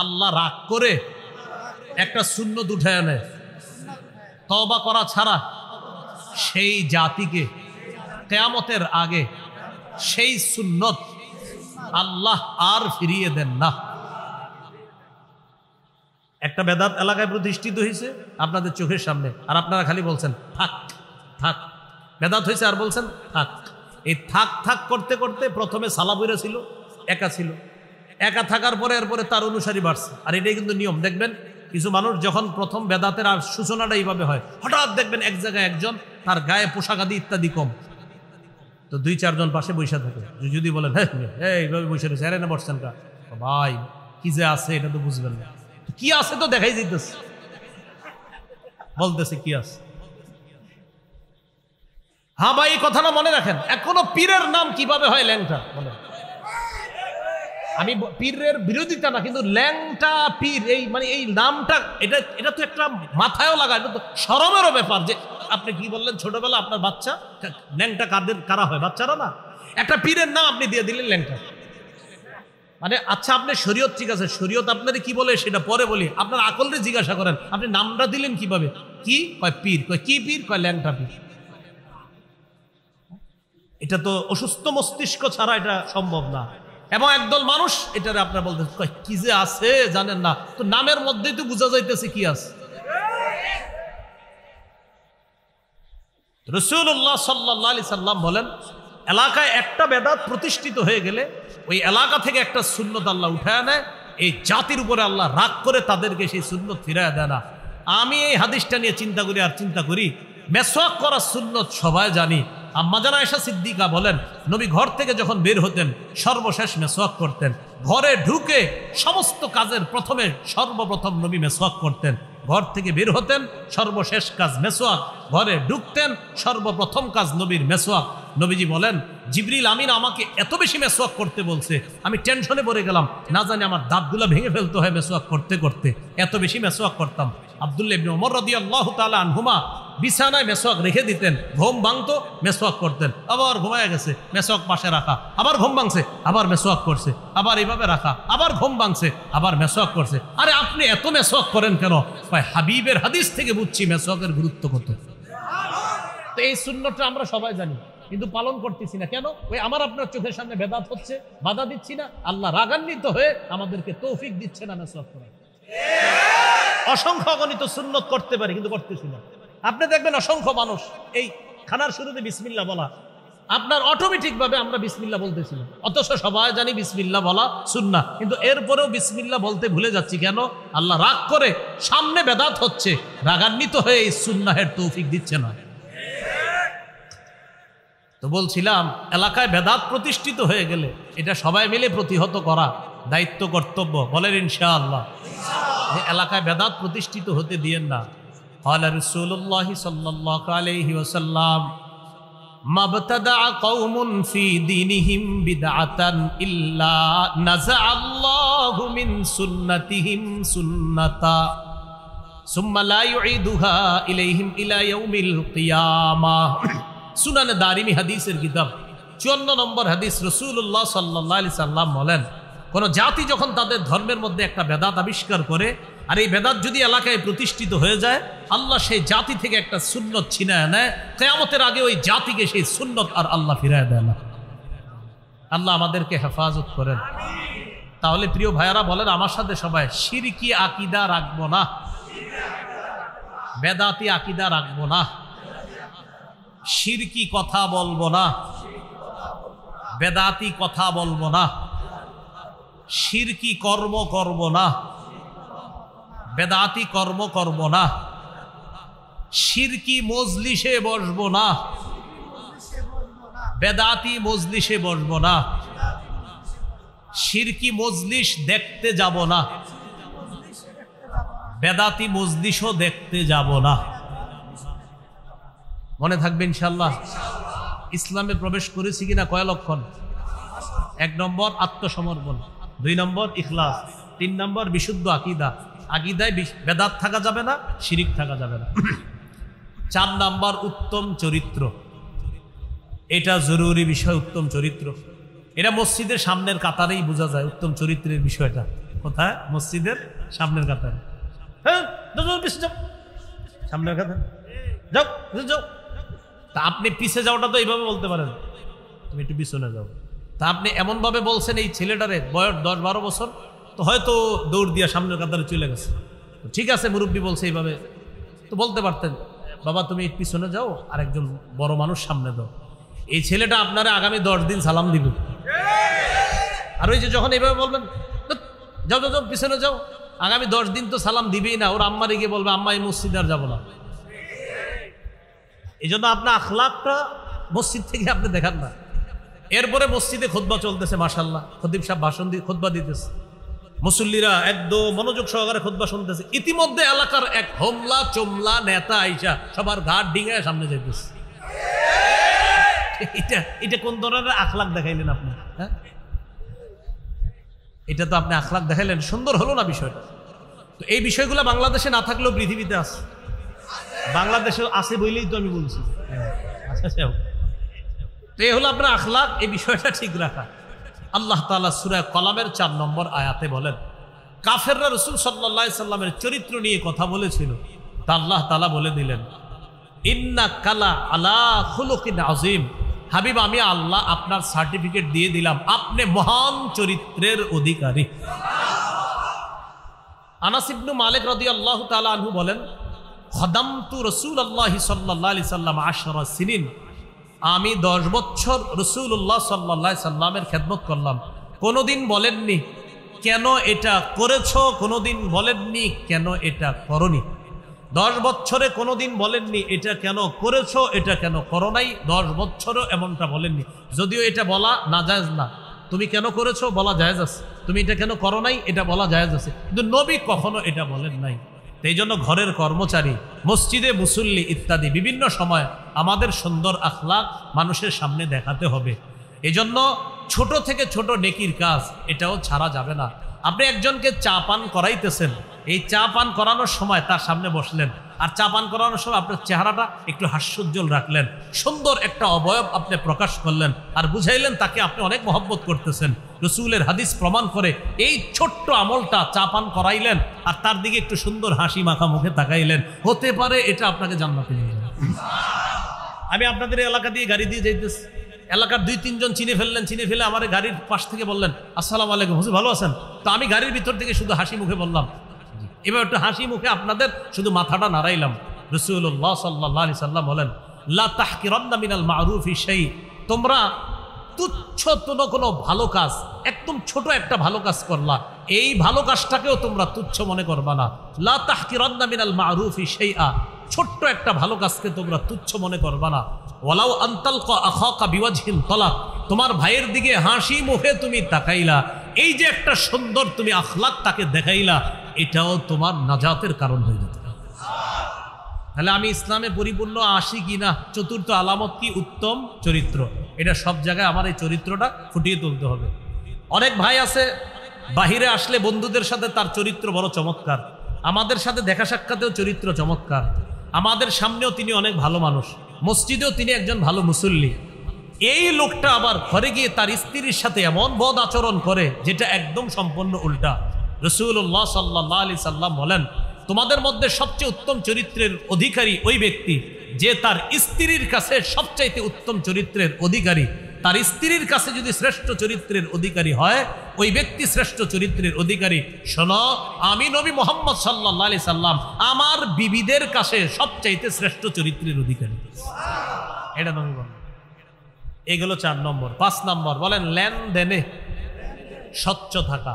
আল্লাহ রাগ করে একটা সুন্নত উঠে আনে, তওবা করা ছাড়া সেই জাতিকে কিয়ামতের আগে সেই সুন্নত আল্লাহ আর ফিরিয়ে দেন না। একটা বেদাত এলাকায় প্রতিষ্ঠিত হয়েছে আপনাদের চোখের সামনে, আর আপনারা খালি বলছেন থাক থাক, বেদাত হয়েছে আর বলছেন থাক। এই থাক থাক করতে করতে প্রথমে সালাবুরা ছিল, একা ছিল, একা থাকার পরে এরপরে তার অনুসারী বাড়ছে। আর এটাই কিন্তু নিয়ম। দেখবেন কিছু মানুষ যখন প্রথম বেদাতের আর সূচনাটা এইভাবে হয়, হঠাৎ দেখবেন এক জায়গায় একজন তার গায়ে পোশাক আদি ইত্যাদি কম, তো 2-4 জন পাশে বৈশা থাকে। যদি বলেন হ্যাঁ এইভাবে বসে রয়েছে, আরে না বসছেন কা ভাই, কি যে আছে এটা তো বুঝবেন না, কি আছে তো দেখাই যেতেছে, বলতেছে কি আছে। হ্যাঁ ভাই এই কথাটা মনে রাখেন, এখনো পীরের নাম কিভাবে হয় ল্যাংটা বলে। আমি পীরের বিরোধিতা না, কিন্তু ল্যাংটা পীর এই মানে এই নামটা এটা তো একটা মাথায়ও লাগা, এটা তো শরমেরও ব্যাপার। যে আপনি কি বললেন ছোটবেলা আপনার বাচ্চা ল্যাংটা কারা হয়? বাচ্চারা না। একটা পীরের নাম আপনি দিয়ে দিলেন ল্যাংটা। মানে আচ্ছা আপনি শরীয়ত, ঠিক আছে শরীয়ত আপনার কি বলে সেটা পরে বলি, আপনার আকলরে জিজ্ঞাসা করেন আপনি নামটা দিলেন কিভাবে? কি কয় পীর, কয় কি পীর, কয় ল্যাংটা পীর। এটা তো অসুস্থ মস্তিষ্ক ছাড়া এটা সম্ভব না। এবং একদল মানুষ এটারে আপনার বলতে কি যে আছে জানেন না, তো নামের মধ্যেই তো বোঝা যাইতেছে কি আছে। রাসূলুল্লাহ সাল্লাল্লাহু আলাইহি সাল্লাম বলেন, এলাকায় একটা বেদাত প্রতিষ্ঠিত হয়ে গেলে ওই এলাকা থেকে একটা সুন্নত আল্লাহ উঠায় নেয়, এই জাতির উপরে আল্লাহ রাগ করে তাদেরকে সেই সুন্নত ফিরায় দেয় না। আমি এই হাদিসটা নিয়ে চিন্তা করি, মেসওয়াক করা সুন্নত সবাই জানি। আম্মা জানা আয়েশা সিদ্দিকা বলেন, নবী ঘর থেকে যখন বের হতেন সর্বশেষ মেসওয়াক করতেন। ঘরে ঢুকে সমস্ত কাজের সর্বপ্রথম নবী মেসওয়াক করতেন। ঘর থেকে বের হতেন সর্বশেষ কাজ মেসওয়াক, ঘরে ঢুকতেন সর্বপ্রথম কাজ নবীর মেসওয়াক। নবীজি বলেন, জিবরিল আমিন আমাকে এত বেশি মেসওয়াক করতে বলছে, আমি টেনশনে পড়ে গেলাম, না জানি আমার দাঁতগুলা ভেঙে ফেলতে হয় মেসওয়াক করতে করতে, এত বেশি মেসওয়াক করতাম। আব্দুল্লাহ ইবনে ওমর রাদিয়াল্লাহু তাআলা আনহুমা বিছানায় মেসওয়াক রেখে দিতেন, ঘুম ভাঙতো মেসওয়াক করতেন, আবার ঘুমায় গেছে মেসওয়াক পাশে রাখা, আবার ঘুম ভাঙছে আবার মেসওয়াক করছে, আবার এইভাবে রাখা, আবার ঘুম ভাঙছে আবার মেসওয়াক করছে। আরে আপনি এত মেসওয়াক করেন কেন? হাবিবের হাদিস থেকে বুঝছি মেসওয়াকের গুরুত্ব কত। তো এই সুন্নতটা আমরা সবাই জানি, কিন্তু পালন করতেছি না কেন? ওই আমার আপনার চোখের সামনে বেদাত হচ্ছে, বাধা দিচ্ছি না, আল্লাহ রাগান্বিত হয়ে আমাদেরকে তৌফিক দিচ্ছে না মেসওয়াক করার। অসংখ্য অগণিত সুন্নত করতে পারি কিন্তু করতেছি না। আপনি দেখবেন অসংখ্য মানুষ এই খানার শুরুতে বিসমিল্লাহ বলা, আপনার অটোমেটিকভাবে আমরা বিসমিল্লাহ বলতেছিলাম, অথচ সবাই জানি বিসমিল্লাহ বলা সুন্নাহ, কিন্তু এরপরেও বিসমিল্লাহ বলতে ভুলে যাচ্ছি কেন? আল্লাহ রাগ করে, সামনে বেদাত হচ্ছে, রাগান্বিত হয়ে এই সুন্নাহের তৌফিক দিচ্ছে না। তো বলছিলাম এলাকায় বেদাত প্রতিষ্ঠিত হয়ে গেলে এটা সবাই মিলে প্রতিহত করা দায়িত্ব, কর্তব্য। বলেন ইনশাআল্লাহ। এলাকায় বেদাত প্রতিষ্ঠিত হতে দিয়েন না। ক্বালা রাসূলুল্লাহ সাল্লাল্লাহু আলাইহি ওয়াসাল্লাম মাবতাদা কওমুন ফি দীনিহিম বিদআতান ইল্লা নাযাআল্লাহু মিন সুন্নাতিহিম সুন্নাতা সুম্মা লা ইউঈদুহা ইলাইহিম ইলা ইয়াউমিল কিয়ামাহ। সুনানে দারিমি হাদিসের কিতাব 54 নম্বর হাদিস। রাসূলুল্লাহ সাল্লাল্লাহু আলাইহি সাল্লাম বলেন, কোন জাতি যখন তাদের ধর্মের মধ্যে একটা বেদাত আবিষ্কার করে, আর এই বেদাত যদি এলাকায় প্রতিষ্ঠিত হয়ে যায়, আল্লাহ সেই জাতি থেকে একটা সুন্নত ছিনায় নেয়। কিয়ামতের আগে ওই জাতিকে সেই সুন্নত আর আল্লাহ ফিরায় দেয় না। আল্লাহ আমাদেরকে হেফাজত করেন। তাহলে প্রিয় ভাইয়ারা বলেন আমার সাথে সবাই, শিরকি আকীদা রাখবো না, বেদাতি আকীদা রাখবো না, শিরকি কথা বলবো না, বেদাতি কথা বলবো না, শিরকি কর্ম করব না, বেদাতি কর্ম করব না, শিরকি মজলিসে বসবো না, বেদাতি মজলিসে বসবো না, শিরকি মজলিস দেখতে যাব না, বেদাতি মজলিসও দেখতে যাব না। মনে থাকবে ইনশাআল্লাহ। ইসলামে প্রবেশ করেছি কিনা কয় লক্ষণ? 1 নম্বর আত্মসমর্পণ, 2 নম্বর ইখলাস, 3 নম্বর বিশুদ্ধ আকীদা। আকীদায় বেদাত থাকা যাবে না, শিরিক থাকা যাবে না। 4 নম্বর উত্তম চরিত্র। এটা জরুরি বিষয়, উত্তম চরিত্র। এটা মসজিদের সামনের কাতারেই বোঝা যায় উত্তম চরিত্রের বিষয়টা। কোথায়? মসজিদের সামনের কাতারে। হ্যাঁ, সামনের কাতার যাও যাও। তা আপনি পিছে যাওয়াটা তো এইভাবে বলতে পারেন, তুমি একটু পিছনে যাও। তা আপনি এমনভাবে বলছেন এই ছেলেটারে বয়স 10-12 বছর, তো হয়তো দৌড় দিয়া সামনের কাতারে চলে গেছে। ঠিক আছে, মুরব্বী বলছে এইভাবে, তো বলতে পারতেন বাবা তুমি পিছনে যাও, আর একজন বড় মানুষ সামনে দাও। এই ছেলেটা আপনারা আগামী 10 দিন সালাম দিবে। আর ওই যে যখন এইভাবে বলবেন যাও যাও যাও পিছনে যাও, আগামী 10 দিন তো সালাম দিবেই না। ওর আম্মারে গিয়ে বলবে আম্মা এই মসজিদে আর যাবো না। এই জন্য আপনার আখলাকটা মসজিদ থেকে আপনি দেখান না। এরপরে মসজিদে খুতবা চলতেছে, মাশাআল্লাহ, খতিব সাহেব ভাষণ দিয়ে খুতবা দিতেছে, মুসল্লিরা একদম মনোযোগ সহকারে খুতবা শুনতেছে। ইতিমধ্যে এলাকার এক হোমলা চোমলা নেতা আইসা সবার ঘাট ডিঙায় সামনে যাইতেছে। এটা কোন ধরনের আখলাক দেখাইলেন আপনি? হ্যাঁ, এটা তো আপনি আখলাক দেখাইলেন, সুন্দর হলো না বিষয়টা? তো এই বিষয়গুলো বাংলাদেশে না থাকলেও পৃথিবীতে আছে। বাংলাদেশে আছে বলেই তো আমি বলছি। তো এই হলো আপনার আখলাক, এই বিষয়টা ঠিক রাখা। আল্লাহ তাআলা সূরা কলামের 4 নম্বর আয়াতে বলেন, কাফেররা রাসূল সাল্লাল্লাহু আলাইহি সাল্লামের চরিত্র নিয়ে কথা বলেছিল, তা আল্লাহ তাআলা বলে দিলেন ইন্নাকা লা আলা খুলুকিন আযীম। হাবিব, আমি আল্লাহ আপনার সার্টিফিকেট দিয়ে দিলাম, আপনি মহান চরিত্রের অধিকারী। আনাস ইবনে মালিক রাদিয়াল্লাহু তাআলা আনহু বলেন, খাদামতু রাসূলুল্লাহি সাল্লাল্লাহু আলাইহি সাল্লাম 10 সিনিন। আমি 10 বছর রাসূলুল্লাহ সাল্লাল্লাহু আলাইহি সাল্লামের খেদমত করলাম। কোনোদিন বলেননি কেন এটা করেছো, কোনোদিন বলেননি কেন এটা করনি। 10 বছরে কোনোদিন বলেননি এটা কেন করেছো, এটা কেন করো নাই। 10 বছরও এমনটা বলেননি। যদিও এটা বলা নাজায়েজ না, তুমি কেন করেছো বলা জায়েজ আছে, তুমি এটা কেন করো নাই এটা বলা জায়েজ আছে, কিন্তু নবী কখনো এটা বলেন নাই। এই জন্য ঘরের কর্মচারী, মসজিদে মুসল্লি ইত্যাদি বিভিন্ন সময় আমাদের সুন্দর আখলাক মানুষের সামনে দেখাতে হবে। এই জন্য ছোট থেকে ছোট নেকির কাজ এটাও ছাড়া যাবে না। আপনি একজনকে চা পান করাইতেছেন, এই চা পান করানোর সময় তার সামনে বসলেন, আর চা পান করানোর সময় আপনার চেহারাটা একটু হাস্যোজ্জ্বল রাখলেন, সুন্দর একটা অবয়ব আপনি প্রকাশ করলেন, আর বুঝাইলেন তাকে আপনি অনেক মহব্বত করতেছেন। রসুলের হাদিস প্রমাণ করে এই ছোট্ট আমলটা, চা পান করাইলেন আর তার দিকে একটু সুন্দর হাসি মাখা মুখে তাকাইলেন, হতে পারে এটা আপনাকে জান্নাতে নিয়ে যাবে। আমি আপনাদের এলাকা দিয়ে গাড়ি দিয়ে যাইতেছি, এলাকার 2-3 জন চিনে ফেললেন, চিনে ফেলে আমার গাড়ির পাশ থেকে বললেন আসসালামু আলাইকুম হুজুর, ভালো আছেন? তো আমি গাড়ির ভিতর থেকে শুধু হাসি মুখে বললাম, এবার একটু হাসি মুখে আপনাদের শুধু মাথাটা নাড়াইলাম। রাসূলুল্লাহ সাল্লাল্লাহু আলাইহি সাল্লাম বলেন, লা তাহকিরান্না মিনাল মারুফি শাই তোমরা তুচ্ছ কোনো ভালো কাজ, একদম ছোট একটা ভালো কাজ করলা, এই ভালো কাজটাকেও তোমরা তুচ্ছ মনে করবা না। লা তাহকিরান্না মিনাল মারুফি শাইআ, ছোট্ট একটা ভালো কাজকে তোমরা তুচ্ছ মনে করবা না। ওয়ালাউ আনতালকা আখাকা বিওয়াজহিন তালাক, তোমার ভাইয়ের দিকে হাসি মুখে তুমি তাকাইলা, এই যে একটা সুন্দর তুমি আখলাক তাকে দেখাইলা, এটাও তোমার নাজাতের কারণ হয়ে যেত। তাহলে আমি ইসলামে পরিপূর্ণ আসি কিনা, চতুর্থ আলামত কি? উত্তম চরিত্র। এটা সব জায়গায় আমার এই চরিত্রটা ফুটিয়ে তুলতে হবে। অনেক ভাই আছে বাহিরে আসলে বন্ধুদের সাথে তার চরিত্র বড় চমৎকার, আমাদের সাথে দেখা সাক্ষাতেও চরিত্র চমৎকার, আমাদের সামনেও তিনি অনেক ভালো মানুষ, মসজিদেও তিনি একজন ভালো মুসল্লি। এই লোকটা আবার ঘরে গিয়ে তার স্ত্রীর সাথে এমন বদ আচরণ করে যেটা একদম সম্পূর্ণ উল্টা। রাসূলুল্লাহ সাল্লাল্লাহু আলাইহি সাল্লাম বলেন, তোমাদের মধ্যে সবচেয়ে উত্তম চরিত্রের অধিকারী ওই ব্যক্তি যে তার স্ত্রীর কাছে সবচাইতে উত্তম চরিত্রের অধিকারী। তার স্ত্রীর কাছে যদি শ্রেষ্ঠ চরিত্রের অধিকারী হয়, ওই ব্যক্তি শ্রেষ্ঠ চরিত্রের অধিকারী। শোনো, আমি নবী মুহাম্মদ সাল্লাল্লাহু আলাইহি সাল্লাম আমার বিবিদের কাছে সবচাইতে শ্রেষ্ঠ চরিত্রের অধিকারী। এটা নবী বলেন। এগুলো 4 নম্বর। 5 নম্বর বলেন লেনদেনে স্বচ্ছ থাকা।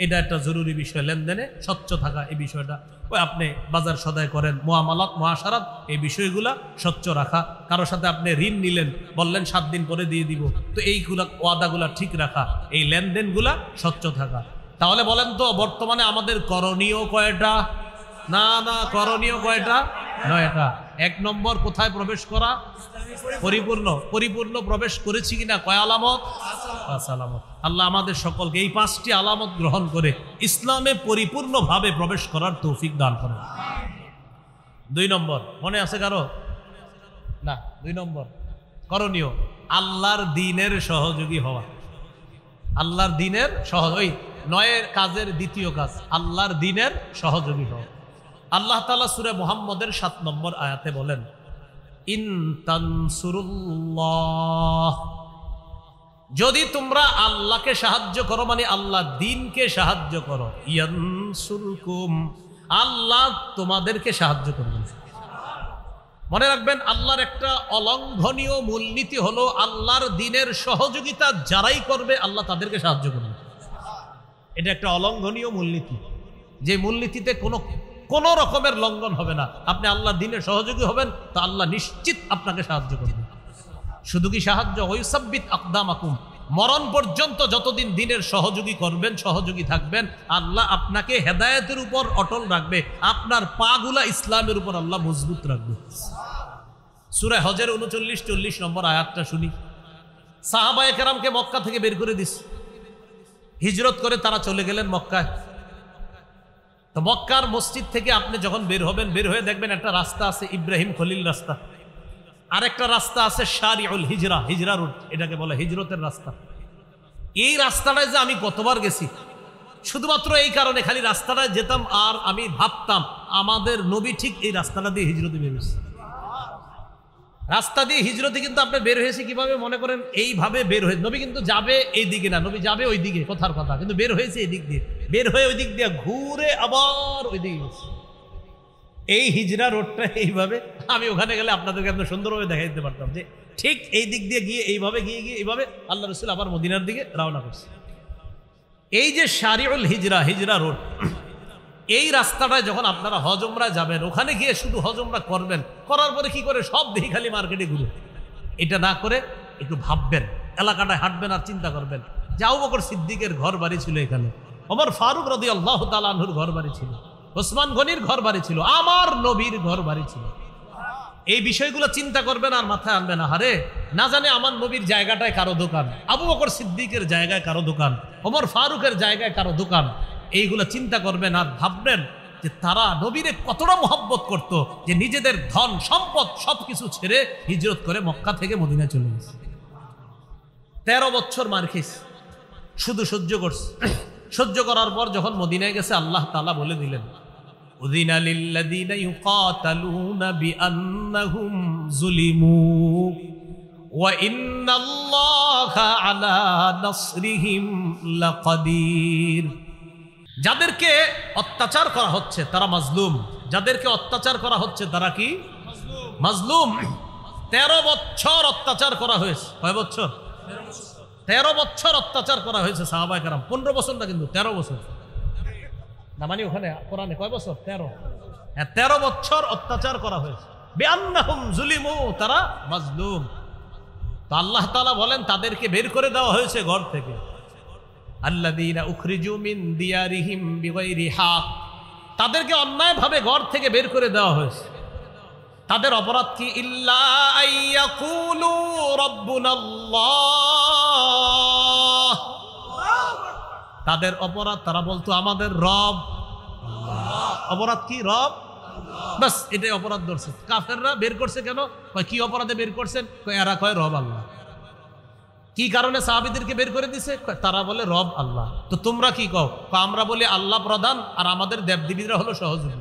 এটা একটা জরুরি বিষয়, লেনদেনে স্বচ্ছ থাকা। এই বিষয়টা ওই আপনি বাজার সদাই করেন, মুআমালাত মুআশারাত, এই বিষয়গুলা স্বচ্ছ রাখা। কারোর সাথে আপনি ঋণ নিলেন, বললেন 7 দিন পরে দিয়ে দিব, তো এইগুলা ওয়াদাগুলা ঠিক রাখা, এই লেনদেনগুলা স্বচ্ছ থাকা। তাহলে বলেন তো বর্তমানে আমাদের করণীয় কয়টা? না, করণীয় কয়টা? 9টা। 1 নম্বর কোথায় প্রবেশ করা? পরিপূর্ণ প্রবেশ করেছি কিনা? কয় আলামত? 5 আলামত। আল্লাহ আমাদের সকলকে এই 5টি আলামত গ্রহণ করে ইসলামে পরিপূর্ণভাবে প্রবেশ করার তৌফিক দান করেন। 2 নম্বর মনে আছে কারো? না, 2 নম্বর করণীয় আল্লাহর দ্বীনের সহযোগী হওয়া। আল্লাহর দ্বীনের ওই 9 কাজের দ্বিতীয় কাজ আল্লাহর দ্বীনের সহযোগী হওয়া। আল্লাহ তাআলা সূরা মুহাম্মদের 7 নম্বর আয়াতে বলেন, ইন তানসুরুল্লাহ, যদি তোমরা আল্লাহকে সাহায্য করো, মানে আল্লাহ দ্বীনকে সাহায্য করো, ইয়ানসুরকুম, আল্লাহ তোমাদেরকে সাহায্য করবেন। মনে রাখবেন, আল্লাহর একটা অলঙ্ঘনীয় মূলনীতি হলো আল্লাহর দ্বীনের সহযোগিতা যারাই করবে আল্লাহ তাদেরকে সাহায্য করবে। এটা একটা অলঙ্ঘনীয় মূলনীতি, যে মূলনীতিতে কোনো রকমের লঙ্ঘন হবে না। আপনি আল্লাহর দ্বীনের সহযোগী হবেন তো আল্লাহ নিশ্চিত আপনাকে সাহায্য করবেন। শুধু কি সাহায্য, ওয়াইসাব্বিত আকদামাকুম, মরণ পর্যন্ত যতদিন দ্বীনের সহযোগী করবেন, সহযোগী থাকবেন, আল্লাহ আপনাকে হেদায়েতের উপর অটল রাখবে, আপনার পাগুলা ইসলামের উপর আল্লাহ মজবুত রাখবে। সূরা হজের 39-40 নম্বর আয়াতটা শুনি। সাহাবায়ে কেরামকে মক্কা থেকে বের করে দিস, হিজরত করে তারা চলে গেলেন মক্কায়। তো মক্কার মসজিদ থেকে আপনি যখন বের হবেন, বের হয়ে দেখবেন একটা রাস্তা আছে ইব্রাহিম খলিল রাস্তা, আরেকটা রাস্তা আছে শারিউল হিজরা, হিজরা রুট, এটাকে বলে হিজরতের রাস্তা। এই রাস্তাটায় যে আমি কতবার গেছি, শুধুমাত্র এই কারণে, খালি রাস্তাটায় যেতাম আর আমি ভাবতাম আমাদের নবী ঠিক এই রাস্তাটা দিয়ে হিজরতে বের হয়েছে। রাস্তা দিয়ে হিজরতে কিন্তু আপনি বের হয়েছে কিভাবে? মনে করেন এইভাবে বের হয়ে, নবী কিন্তু যাবে এই দিকে না, নবী যাবে ওই দিকে, কথার কথা, কিন্তু বের হয়েছে এই দিক দিয়ে, বের হয়ে ওই দিক দিয়ে ঘুরে আবার ওই দিকে গেছে। এই হিজরা রোডটা এইভাবে, আমি ওখানে গেলে আপনাদেরকে আপনার সুন্দরভাবে দেখাই দিতে পারতাম যে ঠিক এই দিক দিয়ে গিয়ে এইভাবে গিয়ে এইভাবে আল্লাহ রাসূল আবার মদিনার দিকে রওনা করছে। এই যে শারিউল হিজরা, হিজরা রোড, এই রাস্তাটায় যখন আপনারা হজ উমরায় যাবেন, ওখানে গিয়ে শুধু হজ উমরা করবেন, করার পরে কি করে সব দেখি খালি মার্কেটে ঘুরে, এটা না করে একটু ভাববেন, এলাকাটায় হাঁটবেন আর চিন্তা করবেন যে আবু বকর সিদ্দিকের ঘর বাড়ি ছিল এখানে, ওমর ফারুক রাদিয়াল্লাহু তাআলা আনহুর ঘর বাড়ি ছিল, ওসমান গনির ঘর বাড়ি ছিল, আমার নবীর ঘর বাড়ি ছিল। এই বিষয়গুলো চিন্তা করবেন আর মাথায় আনবেন, আরে না জানে আমার নবীর জায়গাটায় কারো দোকান, আবু বকর সিদ্দিকের জায়গায় কারো দোকান, ওমর ফারুকের জায়গায় কারো দোকান। এইগুলো চিন্তা করবেন আর ভাববেন যে তারা নবীরে কতটা মহব্বত করত যে নিজেদের ধন সম্পদ সবকিছু ছেড়ে হিজরত করে মক্কা থেকে মদিনায় চলে গেছে। 13 বছর মার খেয়েছে, শুধু সহ্য করছে। সহ্য করার পর যখন মদিনায় গেছে, আল্লাহ তাআলা বলে দিলেন, উযিনা লিল্লাযীনা ইউকাতালুনা বিআন্নাহুম যুলিমু ওয়া ইন্নাল্লাহা আলা নাসরিহিম লাকাদির। যাদেরকে অত্যাচার করা হচ্ছে তারা মাজলুম, যাদেরকে অত্যাচার করা হচ্ছে তারা কি? মাজলুম। 13 বছর অত্যাচার করা হয়েছে। কয় বছর? 13 বছর অত্যাচার করা হয়েছে সাহাবায়ে কেরাম। 15 বছর না, কিন্তু 13 বছর না, মানে ওখানে কোরআনে কয় বছর? 13। হ্যাঁ, 13 বছর অত্যাচার করা হয়েছে। বিআন্নাহুম যুলিমু, তারা মাজলুম। তো আল্লাহ তাআলা বলেন তাদেরকে বের করে দেওয়া হয়েছে ঘর থেকে। আল্লাযীনা উখরিজু মিন দিয়ারিহিম বিগাইরি হক, তাদেরকে অন্যায়ভাবে ঘর থেকে বের করে দেওয়া হয়েছে। তাদের অপরাধ কি? ইল্লা আইয়াকুলু রাব্বুনাল্লাহ, তাদের অপরাধ তারা বলতো আমাদের রব আল্লাহ। অপরাধ কি? রব, বাস এটাই অপরাধ ধরছে। কাফেররা বের করছে কেন? কয় কি অপরাধে বের করছেন? কয় এরা কয় রব আল্লাহ। কি কারণে সাহাবীদেরকে বের করে দিছে? তারা বলে রব আল্লাহ। তো তোমরা কি কও? আমরা বলি আল্লাহ প্রধান আর আমাদের দেবদেবীরা হলো সহযোগী।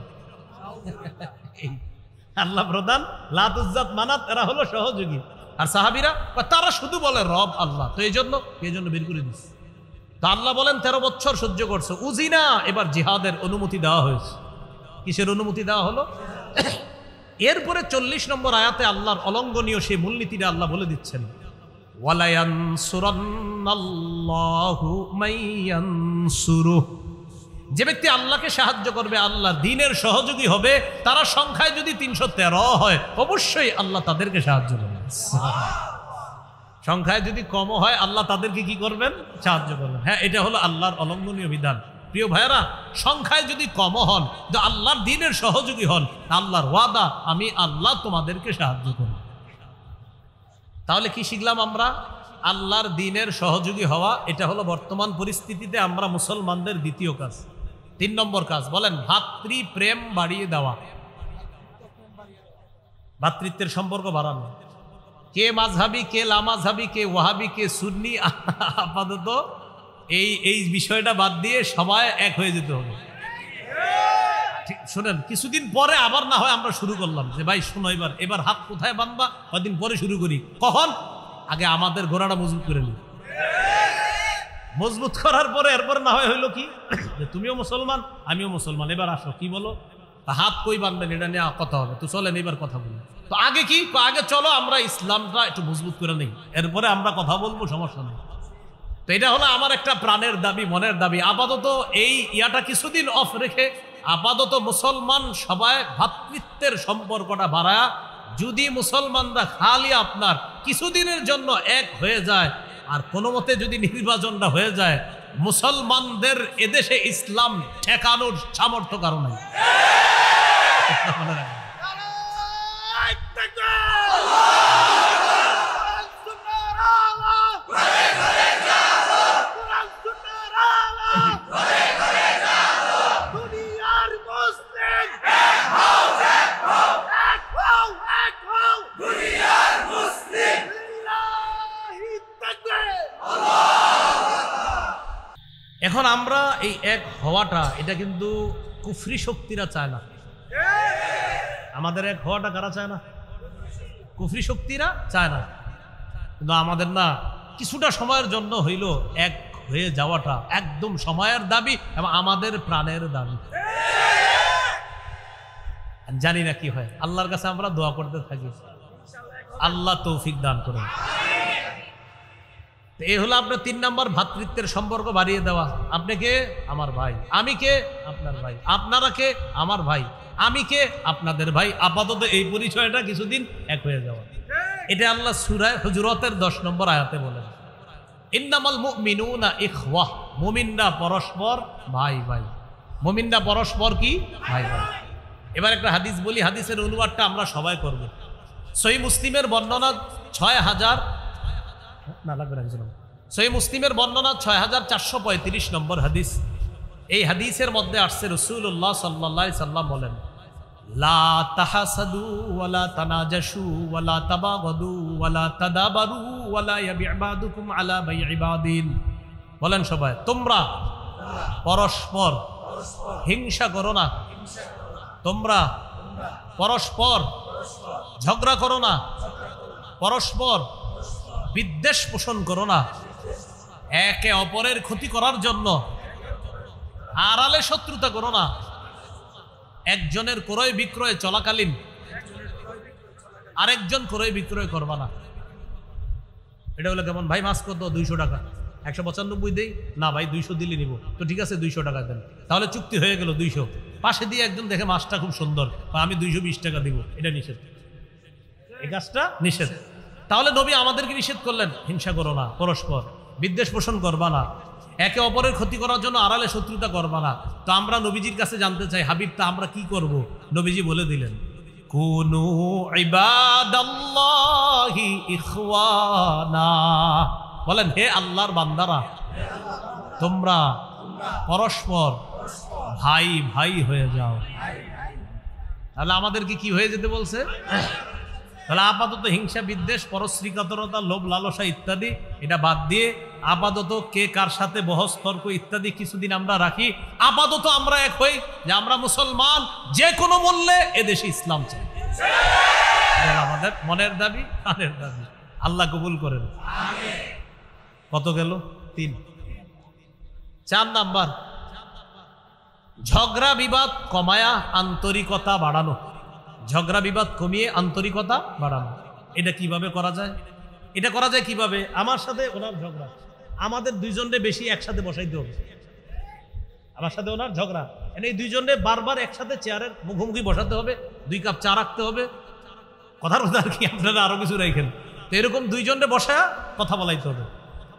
আল্লাহ প্রধান, লাত উজ্জাত মানাত, এরা হলো সহযোগী। আর সাহাবীরা তারা শুধু বলে রব আল্লাহ। তো এই জন্য বের করে দিচ্ছে। তা আল্লাহ বলেন 13 বছর সহ্য করছো। উজিনা, এবার জিহাদের অনুমতি দেওয়া হয়েছে। কিসের অনুমতি দেওয়া হলো? এরপরে 40 নম্বর আয়াতে আল্লাহর অলঙ্ঘনীয় সেই মূলনীতিটা আল্লাহ বলে দিচ্ছেন, ওয়ালা ইয়ানসুরান্নাল্লাহু মাইয়ানসুরুহু, যে ব্যক্তি আল্লাহকে সাহায্য করবে, আল্লাহর দ্বীনের সহযোগী হবে, তারা সংখ্যায় যদি 313 হয়, অবশ্যই আল্লাহ তাদেরকে সাহায্য করবেন। সংখ্যায় যদি কম হয়, আল্লাহ তাদেরকে কি করবেন? সাহায্য করবেন। হ্যাঁ, এটা হলো আল্লাহর অলঙ্ঘনীয় বিধান। প্রিয় ভাইয়েরা, সংখ্যায় যদি কম হন, যদি আল্লাহর দ্বীনের সহযোগী হন, আল্লাহর ওয়াদা, আমি আল্লাহ তোমাদেরকে সাহায্য করব। তাহলে কি শিখলাম আমরা? আল্লাহর দ্বীনের সহযোগী হওয়া, এটা হলো বর্তমান পরিস্থিতিতে আমরা মুসলমানদের দ্বিতীয় কাজ। 3 নম্বর কাজ বলেন, ভাতৃ প্রেম বাড়িয়ে দেওয়া, ভাতৃত্বের সম্পর্ক বাড়ানো। কে মাযহাবি, কে লামাযহাবি, কে ওয়াহাবি, কে সুন্নি, আপাতত এই বিষয়টা বাদ দিয়ে সবাই এক হয়ে যেতে হবে। ঠিক শুনেন, কিছুদিন পরে আবার না হয় আমরা শুরু করলাম যে ভাই শোনো, এবার হাত কোথায় বাঁধবা, কদিন পরে শুরু করি। কখন? আগে আমাদের গোড়াটা মজবুত করে নি। মজবুত করার পরে এরপরে না হয় হইলো কি, যে তুমিও মুসলমান আমিও মুসলমান, এবার আসো কি বলো, হাত কই বাঁধবেন এটা নিয়ে কথা হবে। তো চলেন এবার কথা বলি। তো আগে কি? আগে চলো আমরা ইসলামটা একটু মজবুত করে নেই, এরপরে আমরা কথা বলবো, সমস্যা নেই। তো এটা হলো আমার একটা প্রাণের দাবি, মনের দাবি। আপাতত এই ইয়াটা কিছুদিন অফ রেখে আপাতত মুসলমান সবাই ভ্রাতৃত্বের সম্পর্কটা বাড়ায়, যদি মুসলমানরা খালি আপনার কিছুদিনের জন্য এক হয়ে যায়, আর কোনো মতে যদি নির্বাচনটা হয়ে যায়, মুসলমানদের এদেশে ইসলাম ঠেকানোর সামর্থ্য কারণ নাই। এখন আমরা এই এক হওয়াটা, এটা কিন্তু কুফরি শক্তিরা চায় না। আমাদের এক হওয়াটা কারা চায় না? কুফরি শক্তিরা চায় না। কিন্তু আমাদের না, কিছুটা সময়ের জন্য হইল এক হয়ে যাওয়াটা একদম সময়ের দাবি এবং আমাদের প্রাণের দাবি। জানি না কি হয়, আল্লাহর কাছে আমরা দোয়া করতে থাকি, আল্লাহ তৌফিক দান করেন। এই হলো আপনার 3 নম্বর, ভ্রাতৃত্বের সম্পর্ক বাড়িয়ে দেওয়া। আপনি কে? আমার ভাই। আমি কে? আপনার ভাই। আপনারা কে? আমার ভাই। আমি কে? আপনাদের ভাই। আপাতত এই পরিচয়টা কিছুদিন এক হয়ে যাওয়া। এটা আল্লাহ সূরা হুজুরাতের 10 নম্বর আয়াতে বলেন, ইন্নামাল মুমিনুনা ইখওয়াহ, মুমিনরা পরস্পর ভাই ভাই। মুমিনরা পরস্পর কি? ভাই ভাই। এবার একটা হাদিস বলি, হাদিসের অনুবাদটা আমরা সবাই করব। সহিহ মুসলিমের বর্ণনা 6000 না লাগবে না, সহিহ মুসলিমের বর্ণনা 6435 নম্বর হাদিস। এই হাদিসের মধ্যে আসছে রাসূলুল্লাহ সাল্লাল্লাহু আলাইহি সাল্লাম বলেন, লা তাহাসাদু ওয়ালা তানাজাশু ওয়ালা তাবাগাদু ওয়ালা তাদাবারু ওয়ালা ইয়াবি'বাদুকুম আলা বাই'বাদিন। বলেন সবাই, তোমরা পরস্পর হিংসা করো না, তোমরা পরস্পর ঝগড়া করো না, পরস্পর বিদ্বেষ পোষণ করো না, একে অপরের ক্ষতি করার জন্য আড়ালে শত্রুতা করো না। একজনের ক্রয় বিক্রয় চলাকালীন আরেকজন ক্রয় বিক্রয় করবা না। এটা হলো কেমন? ভাই মাছ কত? 200 টাকা। 195 দেই না ভাই, 200 দিলে নিব। তো ঠিক আছে 200 টাকা দেন, তাহলে চুক্তি হয়ে গেল 200। পাশে দিয়ে একজন দেখে মাছটা খুব সুন্দর, আমি 220 টাকা দিব, এটা নিষেধ, এই কাজটা নিষেধ। তাহলে নবী আমাদেরকে নিষেধ করলেন, হিংসা করো না, পরস্পর বিদ্বেষ পোষণ করবা না, একে অপরের ক্ষতি করার জন্য আড়ালে শত্রুতা করবা না। তো আমরা নবীজির কাছে জানতে চাই, হাবিব তা আমরা কি করব? নবীজি বলে দিলেন, কুনু ইবাদাল্লাহি ইখওয়ানা, বলেন হে আল্লাহর বান্দারা, তোমরা পরস্পর ভাই ভাই হয়ে যাও। তাহলে আমাদেরকে কি হয়ে যেতে বলছে? তাহলে আপাতত হিংসা, বিদ্বেষ, পরশ্রীকাতরতা, লোভ লালসা ইত্যাদি এটা বাদ দিয়ে আপাতত কে কার সাথে বহস তর্ক ইত্যাদি কিছুদিন আমরা রাখি। আপাতত আমরা এক হই যে আমরা মুসলমান, যে কোনো মূল্যে এদেশে ইসলাম চাই। আমাদের মনের দাবি, কানের দাবি, আল্লাহ কবুল করেন। কত গেল? 3। 4 নাম্বার, ঝগড়া বিবাদ কমায়া আন্তরিকতা বাড়ানো। ঝগড়া বিবাদ কমিয়ে আন্তরিকতা বাড়ানো, এটা কিভাবে করা যায়? এটা করা যায় কিভাবে? আমার সাথে ওনার ঝগড়া, আমাদের দুইজনে বেশি একসাথে বসাইতে হবে। আমার সাথে ওনার ঝগড়া, এই দুইজনে বারবার একসাথে চেয়ারের মুখোমুখি বসাতে হবে, 2 কাপ চা রাখতে হবে। কথার কথা আর কি, আপনারা আরো কিছু রাখেন। তো এরকম দুইজনে বসায়া কথা বলাইতে হবে।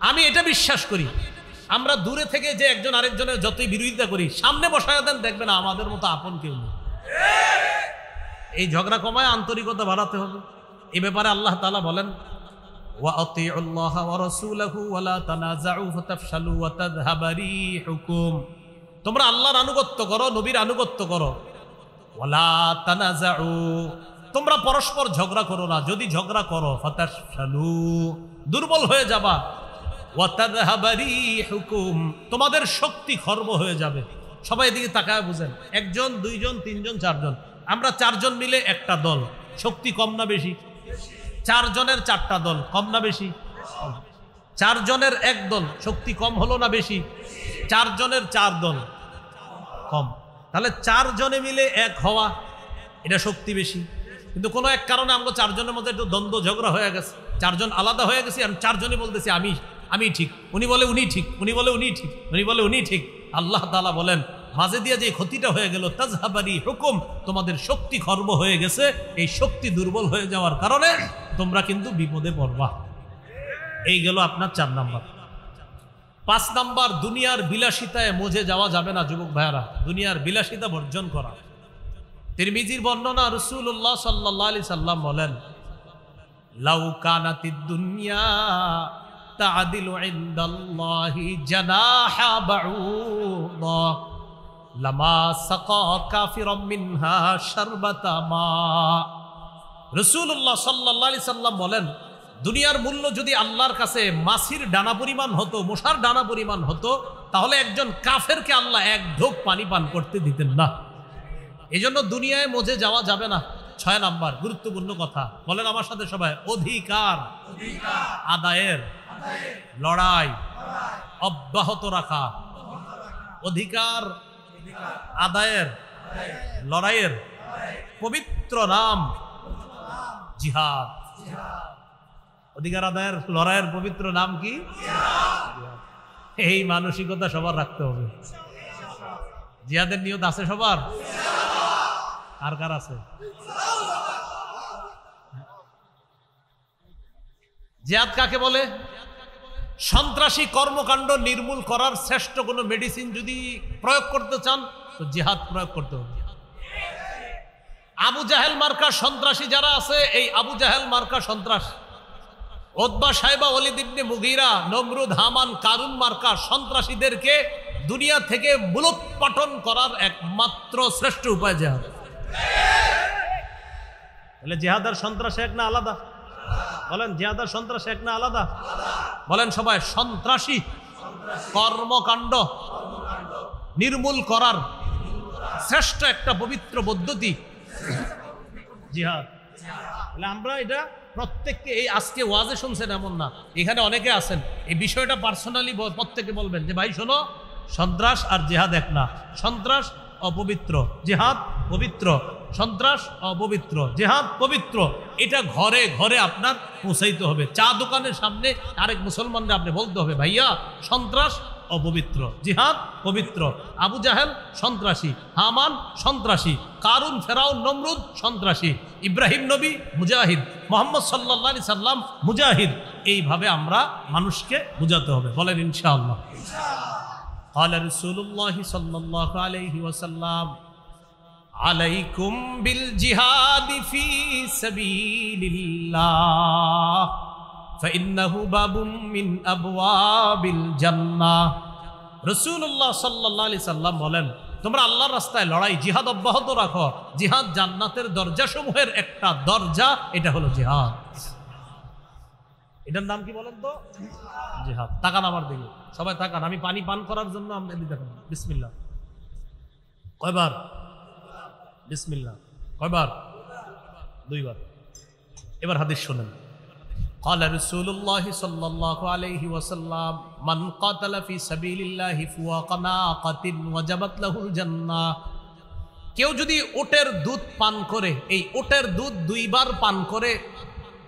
আমি এটা বিশ্বাস করি, আমরা দূরে থেকে যে একজন আরেকজনের যতই বিরোধিতা করি, সামনে বসায়া দেন, দেখবেন আমাদের মতো আপন কেউ নেই। এই ঝগড়া কমায় আন্তরিকতা বাড়াতে হবে। এই ব্যাপারে আল্লাহ তাআলা বলেন, ওয়া আতিউল্লাহ ওয়া রাসূলাহু ওয়া লা তানাযাউ ফাতাফশালু ওয়া তাযহাবা রিহুকুম। তোমরা আল্লাহর আনুগত্য করো, নবীর আনুগত্য করো। ওয়া লা তানাযাউ, তোমরা পরস্পর ঝগড়া করো না। যদি ঝগড়া করো ফাতাফশালু, দুর্বল হয়ে যাবা। ওয়া তাযহাবা রিহুকুম, তোমাদের শক্তি খর্ব হয়ে যাবে। সবাই এদিকে তাকায় বুঝেন, 1 জন 2 জন 3 জন 4 জন, আমরা 4 জন মিলে একটা দল, শক্তি কম না বেশি? 4 জনের 4টা দল, কম না বেশি? 4 জনের 1 দল, শক্তি কম হলো না বেশি? 4 জনের 4 দল, কম। তাহলে 4 জনে মিলে এক হওয়া, এটা শক্তি বেশি। কিন্তু কোনো এক কারণে আমরা 4 জনের মধ্যে একটু দ্বন্দ্ব ঝগড়া হয়ে গেছে, 4 জন আলাদা হয়ে গেছে, আর 4 জনই বলতেছি আমি ঠিক, উনি বলে উনি ঠিক, উনি বলে উনি ঠিক, উনি বলে উনি ঠিক। আল্লাহ তাআলা বলেন, মাঝে দিয়ে যে ক্ষতিটা হয়ে গেল, তাযহাবারি হুকুম, তোমাদের শক্তি খর্ব হয়ে গেছে। এই শক্তি দুর্বল হয়ে যাওয়ার কারণে তোমরা কিন্তু বিপদে পড়বা। এই গেল আপনার 4 নাম্বার। 5 নাম্বার, দুনিয়ার বিলাসিতায় মজে যাওয়া যাবে না। যুবক ভাইয়ারা, দুনিয়ার বিলাসিতা বর্জন করা। তিরমিজির বর্ণনা, রাসূলুল্লাহ সাল্লাল্লাহু আলাইহি সাল্লাম বলেন, লাউ কানাতিদ দুনিয়া তা'দিলু ইনদাল্লাহি জানাহা বাউদা লামা সাকা কাফিরাম মিনহা শারবাতা মা। রাসূলুল্লাহ সাল্লাল্লাহু আলাইহি সাল্লাম বলেন, দুনিয়ার মূল্য যদি আল্লাহর কাছে মাছির ডানা পরিমাণ হতো, মশার ডানা পরিমাণ হতো, তাহলে একজন কাফেরকে আল্লাহ 1 ঢোক পানি পান করতে দিতেন না। এজন্য দুনিয়ায় মজে যাওয়া যাবে না। 6 নাম্বার, গুরুত্বপূর্ণ কথা, বলেন আমার সাথে সবাই, অধিকার আদায়ের লড়াই অব্যাহত রাখা। অধিকার আদায়ের লড়াইয়ের পবিত্র নাম জিহাদ। অধিকার আদায়ের লড়াইয়ের পবিত্র নাম কি? এই মানসিকতা সবার রাখতে হবে। জিহাদের নিয়ত আছে সবার? আর কার আছে? জিহাদ কাকে বলে? সন্ত্রাসী কর্মকাণ্ড নির্মূল করার শ্রেষ্ঠ কোনো মেডিসিন যদি প্রয়োগ করতে চান তো জিহাদ প্রয়োগ করতে হবে। আবু জাহেল মার্কা সন্ত্রাসী যারা আছে, এই আবু জাহেল মার্কা সন্ত্রাস, উতবা সাইবা ওয়ালিদ ইবনে মুগীরা, নমরুদ হামান কারুন মার্কা সন্ত্রাসীদেরকে দুনিয়া থেকে মূলোৎপাটন করার একমাত্র শ্রেষ্ঠ উপায় জিহাদ। তাহলে জিহাদ আর সন্ত্রাস এক না আলাদা? বলেন, জিহাদ আর সন্ত্রাস এক না আলাদা? বলেন সবাই, সন্ত্রাসী কর্মকাণ্ড নির্মূল করার শ্রেষ্ঠ একটা পবিত্র পদ্ধতি জিহাদ। তাহলে আমরা এটা প্রত্যেককে, এই আজকে ওয়াজে শুনছেন এমন না, এখানে অনেকে আছেন, এই বিষয়টা পার্সোনালি প্রত্যেকে বলবেন যে ভাই শোনো, সন্ত্রাস আর জিহাদ এক না। সন্ত্রাস অপবিত্র, জিহাদ পবিত্র। সন্ত্রাস অপবিত্র, জিহাদ পবিত্র। এটা ঘরে ঘরে আপনার পৌঁছাইতে হবে। চা দোকানের সামনে আরেক মুসলমানরা আপনি বলতে হবে, ভাইয়া সন্ত্রাস অপবিত্র, জিহাদ পবিত্র। আবু জাহেল সন্ত্রাসী, হামান সন্ত্রাসী, কারুন ফেরাউন নমরুদ সন্ত্রাসী, ইব্রাহিম নবী মুজাহিদ, মোহাম্মদ সাল্লাল্লাহু আলাইহি সাল্লাম মুজাহিদ। এইভাবে আমরা মানুষকে বুঝাতে হবে। বলেন ইনশাআল্লাহ। ক্বালা রাসূলুল্লাহ সাল্লাল্লাহু আলাইহি ওয়াসাল্লাম আলাইকুম বিল জিহাদি ফি সাবিলিল্লাহ ফাইন্নাহু বাবুম মিন আবওয়াবিল জান্নাহ। রাসূলুল্লাহ সাল্লাল্লাহু আলাইহি সাল্লাম বলেন, তোমরা আল্লাহর রাস্তায় লড়াই, জিহাদ অব্যাহত রাখো। জিহাদ জান্নাতের দরজাসমূহের একটা দরজা, এটা হলো জিহাদ। এটার নাম কি বলেন তো? জিহাদ। তাকান আমার দিকে, সবাই তাকান। আমি পানি পান করার জন্য আমরা দেখেন। বিসমিল্লাহ কয়বার? বিসমিল্লাহ কয়বার? দুইবার। এবার হাদিস শুনেন। قال رسول الله صلى الله عليه وسلم من قاتل في سبيل الله فوق ناقة وجبت له الجنة। কেউ যদি ওটের দুধ পান করে, এই ওটের দুধ দুইবার পান করে,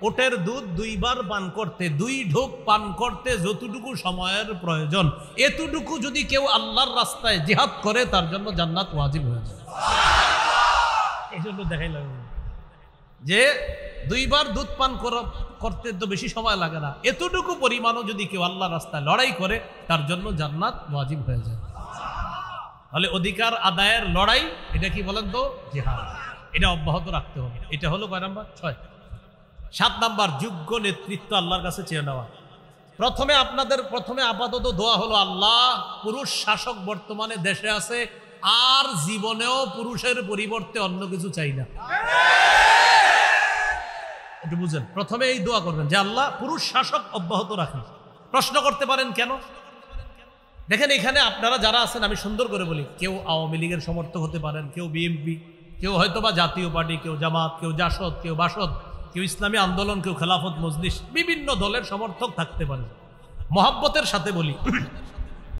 ওটের দুধ দুইবার পান করতে, দুই ঢোক পান করতে যতটুকু সময়ের প্রয়োজন, এতটুকু যদি কেউ আল্লাহর রাস্তায় জিহাদ করে, তার জন্য জান্নাত ওয়াজিব হয়ে যায়। এই জন্য দেখাইলাম যে দুইবার দুধ পান করতে তো বেশি সময় লাগে না, এতটুকু পরিমাণও যদি কেউ আল্লাহর রাস্তায় লড়াই করে, তার জন্য জান্নাত ওয়াজিব হয়ে যায়। তাহলে অধিকার আদায়ের লড়াই, এটা কি বলেন তো? জিহাদ। এটা অব্যাহত রাখতে হবে। এটা হলো কয় নাম্বার? 6। 7 নাম্বার, যোগ্য নেতৃত্ব আল্লাহর কাছে চেয়ে নেওয়া। প্রথমে আপাতত দোয়া হলো, আল্লাহ পুরুষ শাসক বর্তমানে দেশে আছে, আর জীবনেও পুরুষের পরিবর্তে অন্য কিছু চাই না। একটু বুঝেন, প্রথমে এই দোয়া করবেন যে আল্লাহ পুরুষ শাসক অব্যাহত রাখেন। প্রশ্ন করতে পারেন কেন? দেখেন এখানে আপনারা যারা আছেন, আমি সুন্দর করে বলি, কেউ আওয়ামী লীগের সমর্থক হতে পারেন, কেউ বিএনপি, কেউ হয়তোবা জাতীয় পার্টি, কেউ জামাত, কেউ জাসদ, কেউ বাসদ, কেউ ইসলামী আন্দোলন, কেউ খেলাফত মজলিস, বিভিন্ন দলের সমর্থক থাকতে পারে। মহব্বতের সাথে বলি,